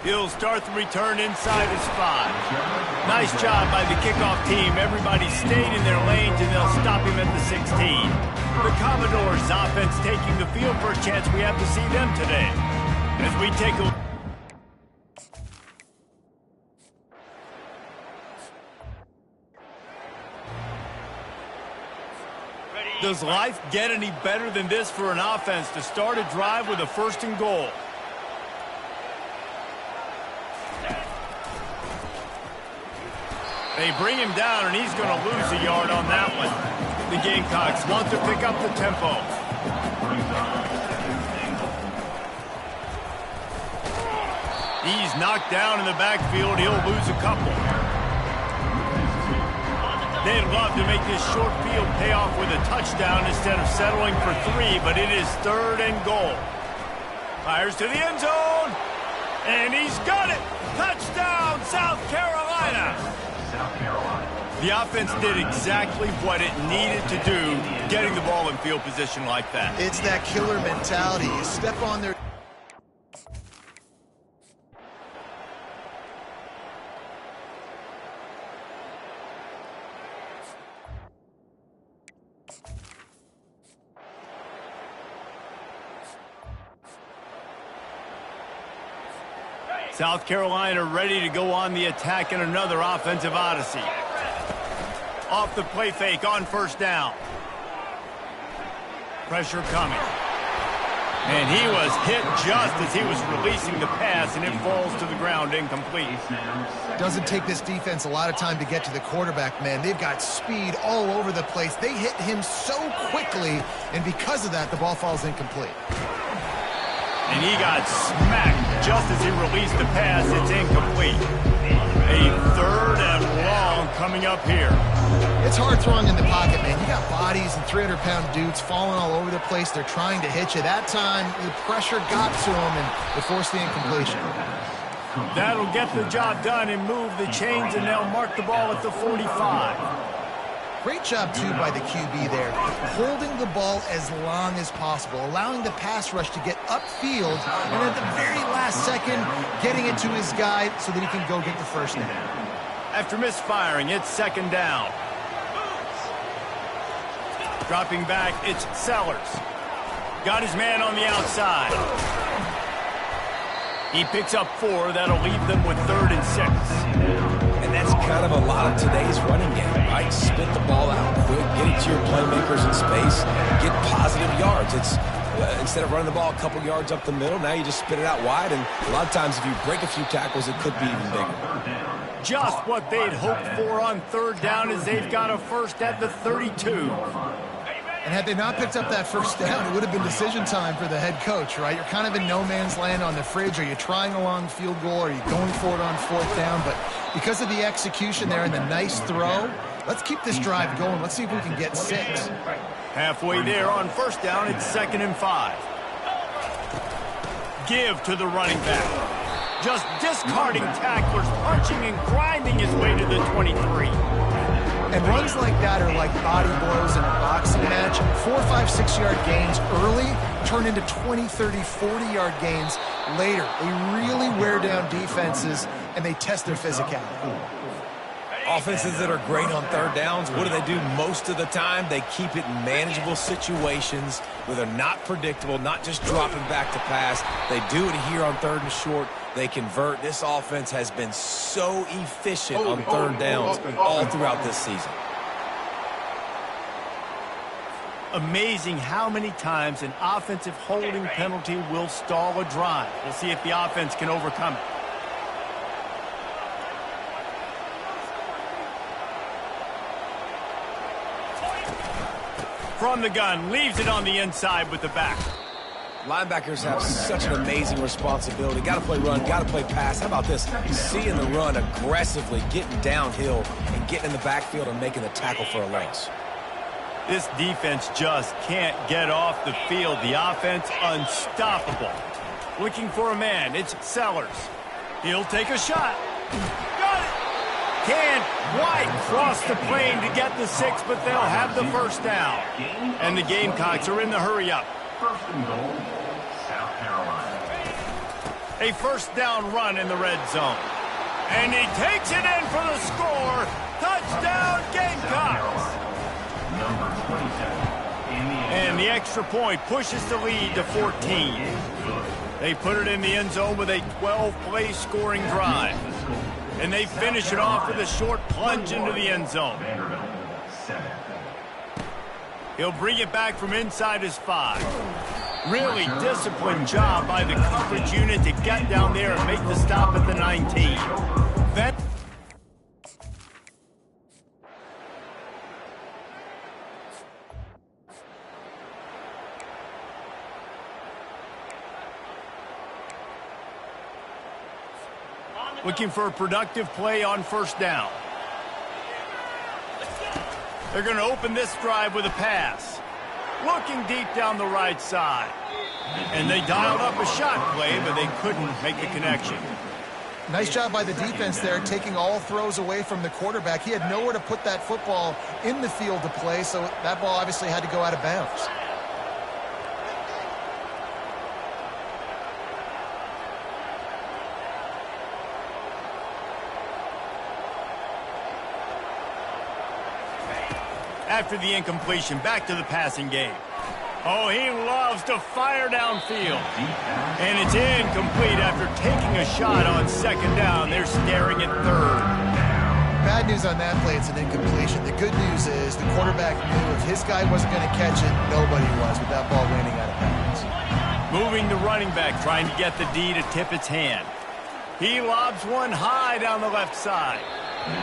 He'll start the return inside his 5. Nice job by the kickoff team. Everybody stayed in their lanes, and they'll stop him at the 16. The Commodores offense taking the field. First chance we have to see them today. As we take a... Does life get any better than this for an offense to start a drive with a 1st and goal? They bring him down, and he's going to lose a yard on that one. The Gamecocks want to pick up the tempo. He's knocked down in the backfield. He'll lose a couple. They'd love to make this short field pay off with a touchdown instead of settling for 3, but it is 3rd and goal. Fires to the end zone, and he's got it. Touchdown, South Carolina. The offense did exactly what it needed to do, getting the ball in field position like that. It's that killer mentality. You step on their... South Carolina ready to go on the attack in another offensive odyssey. Off the play fake on first down. Pressure coming. And he was hit just as he was releasing the pass, and it falls to the ground incomplete. Doesn't take this defense a lot of time to get to the quarterback, man. They've got speed all over the place. They hit him so quickly, and because of that, the ball falls incomplete. And he got smacked just as he released the pass. It's incomplete. A 3rd and long coming up here. It's hard throwing in the pocket, man. You got bodies and 300-pound dudes falling all over the place. They're trying to hit you. That time, the pressure got to him, and it forced the incompletion. That'll get the job done and move the chains, and they'll mark the ball at the 45. Great job, too, by the QB there, holding the ball as long as possible, allowing the pass rush to get upfield, and at the very last second, getting it to his guy so that he can go get the first down. After misfiring, it's 2nd down. Dropping back, it's Sellers. Got his man on the outside. He picks up 4. That'll leave them with 3rd and 6. And that's kind of a lot of today's running game, right? Spit the ball out quick, get it to your playmakers in space, get positive yards. It's instead of running the ball a couple yards up the middle, now you just spit it out wide, and a lot of times if you break a few tackles, it could be even bigger. Just what they'd hoped for on 3rd down as they've got a first at the 32. And had they not picked up that first down, it would have been decision time for the head coach, right? You're kind of in no man's land on the fridge. Are you trying a long field goal? Are you going for it on 4th down? But because of the execution there and the nice throw, let's keep this drive going. Let's see if we can get 6. Halfway there on 1st down, it's 2nd and 5. Give to the running back. Just discarding tacklers, punching and grinding his way to the 23. And runs like that are like body blows in a boxing match. 4, 5, 6-yard gains early turn into 20, 30, 40-yard gains later. They really wear down defenses, and they test their physicality. Offenses that are great on 3rd downs, what do? Most of the time, they keep it in manageable situations where they're not predictable, not just dropping back to pass. They do it here on 3rd and short. They convert. This offense has been so efficient on 3rd downs all throughout this season. Amazing how many times an offensive holding penalty will stall a drive. We'll see if the offense can overcome it. From the gun, leaves it on the inside with the back. Linebackers have such an amazing responsibility. Got to play run, got to pling pass. How about this? Seeing the run aggressively, getting downhill, and getting in the backfield and making the tackle for a loss. This defense just can't get off the field. The offense unstoppable. Looking for a man. It's Sellers. He'll take a shot. Got it. Can't quite cross the plane to get the 6, but they'll have the first down. And the Gamecocks are in the hurry-up. 1st and goal, South Carolina. A first down run in the red zone. And he takes it in for the score. Touchdown, Gamecocks. Number 27. And the extra point pushes the lead to 14. They put it in the end zone with a 12-play scoring drive. And they finish it off with a short plunge into the end zone. He'll bring it back from inside his 5. Really disciplined job by the coverage unit to get down there and make the stop at the 19. Looking for a productive play on first down. They're going to open this drive with a pass. Looking deep down the right side. And they dialed up a shot play, but they couldn't make the connection. Nice job by the defense there, taking all throws away from the quarterback. He had nowhere to put that football in the field to play, so that ball obviously had to go out of bounds. After the incompletion, back to the passing game. Oh, he loves to fire downfield. And it's incomplete after taking a shot on second down. They're staring at third. Bad bad news on that play, it's an incompletion. The good news is the quarterback knew if his guy wasn't going to catch it, nobody was with that ball landing out of bounds. Moving the running back, trying to get the D to tip its hand. He lobs one high down the left side.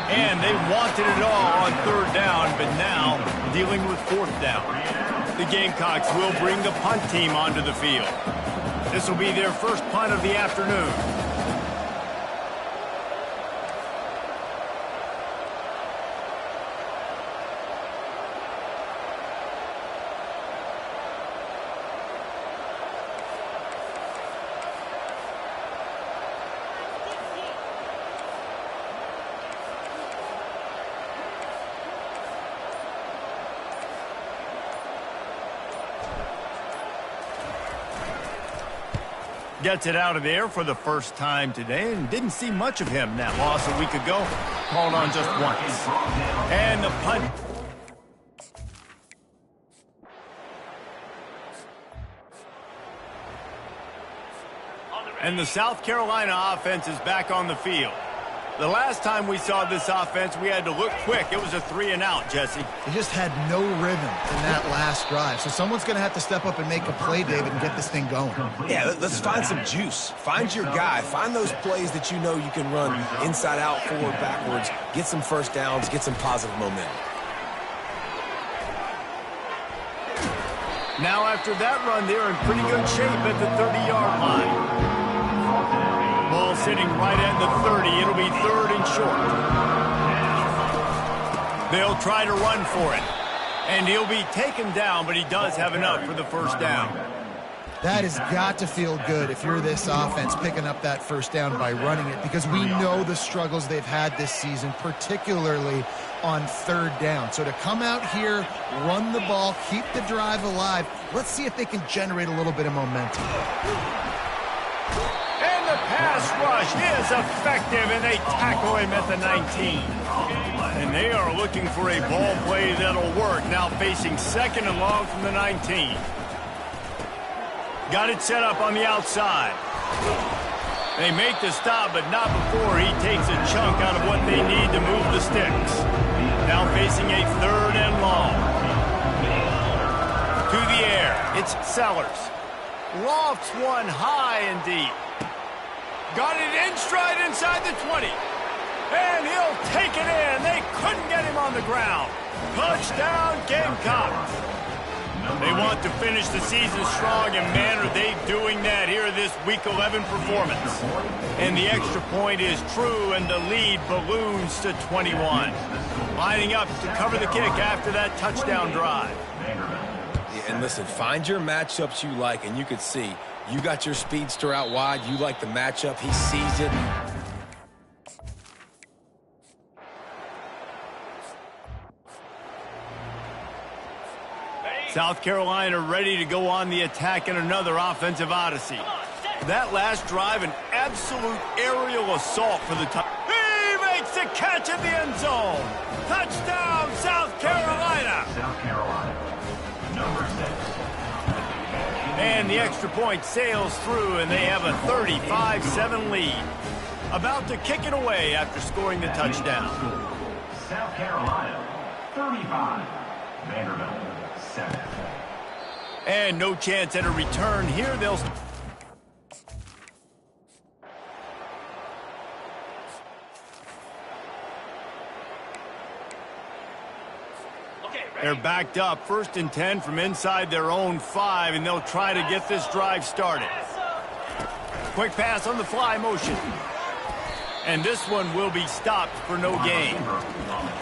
And they wanted it all on third down, but now dealing with fourth down. The Gamecocks will bring the punt team onto the field. This will be their first punt of the afternoon. Gets it out of there for the first time today and didn't see much of him. That loss a week ago, called on just once. And the punt. And the South Carolina offense is back on the field. The last time we saw this offense, we had to look quick. It was a 3-and-out, Jesse. They just had no rhythm in that last drive. So someone's going to have to step up and make a play, David, and get this thing going. Yeah, let's find some juice. Find your guy. Find those plays that you know you can run inside out, forward, backwards. Get some first downs. Get some positive momentum. Now after that run, they're in pretty good shape at the 30-yard line. Ball sitting right at the 30. It'll be third and short. They'll try to run for it. And he'll be taken down, but he does have enough for the first down. That has got to feel good if you're this offense picking up that first down by running it, because we know the struggles they've had this season, particularly on third down. So to come out here, run the ball, keep the drive alive, let's see if they can generate a little bit of momentum. And the pass rush is effective, and they tackle him at the 19. And they are looking for a ball play that'll work, now facing second and long from the 19. Got it set up on the outside. They make the stop, but not before he takes a chunk out of what they need to move the sticks. Now facing a third and long. To the air, it's Sellers. Lofts one high and deep. Got it in stride inside the 20. And he'll take it in. They couldn't get him on the ground. Touchdown, Gamecocks. They want to finish the season strong, and man, are they doing that here this Week 11 performance. And the extra point is true, and the lead balloons to 21. Lining up to cover the kick after that touchdown drive. Yeah, and listen, find your matchups you like, and you could see you got your speedster out wide. You like the matchup. He sees it. South Carolina ready to go on the attack in another offensive odyssey. That last drive, an absolute aerial assault for the top. He makes the catch in the end zone. Touchdown, South Carolina. South Carolina, number 6. And the extra point sails through, and they have a 35-7 lead. About to kick it away after scoring the touchdown. South Carolina, 35. Vanderbilt, 7. And no chance at a return here. They'll... They're backed up, 1st and 10 from inside their own 5, and they'll try to get this drive started. Quick pass on the fly motion. And this one will be stopped for no gain.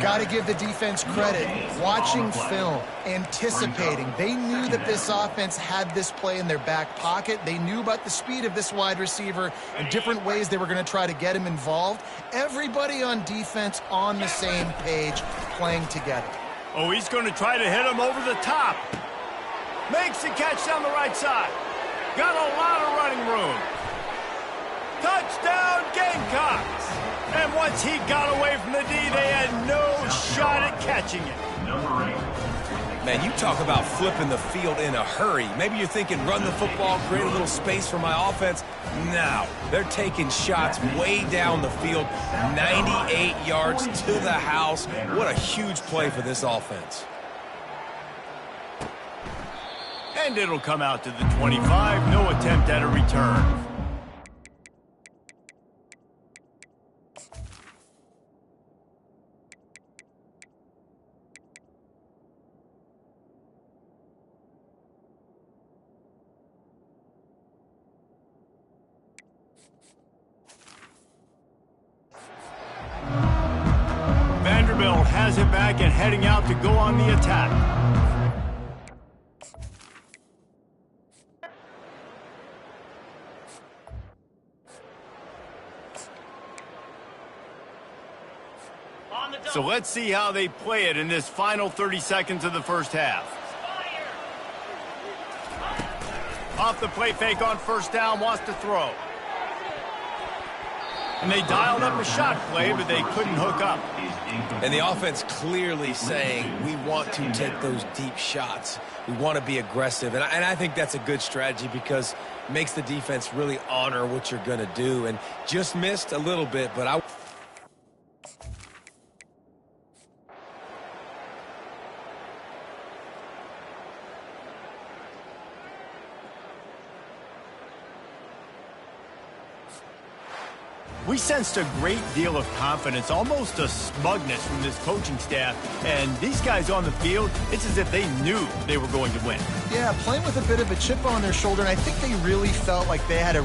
Got to give the defense credit. Watching film, anticipating. They knew that this offense had this play in their back pocket. They knew about the speed of this wide receiver and different ways they were going to try to get him involved. Everybody on defense on the same page, playing together. Oh, he's going to try to hit him over the top. Makes the catch down the right side. Got a lot of running room. Touchdown, Gamecocks. And once he got away from the D, they had no shot at catching it. Number 8. Man, you talk about flipping the field in a hurry. Maybe you're thinking run the football, create a little space for my offense. No, they're taking shots way down the field, 98 yards to the house. What a huge play for this offense. And it'll come out to the 25. No attempt at a return. Vanderbilt has it back and heading out to go on the attack. So let's see how they play it in this final 30 seconds of the first half. Off the play fake on first down, wants to throw. And they dialed up a shot play, but they couldn't hook up. And the offense clearly saying, we want to take those deep shots. We want to be aggressive. And I think that's a good strategy because it makes the defense really honor what you're going to do. And just missed a little bit, but I... We sensed a great deal of confidence, almost a smugness from this coaching staff. And these guys on the field, it's as if they knew they were going to win. Yeah, playing with a bit of a chip on their shoulder, and I think they really felt like they had a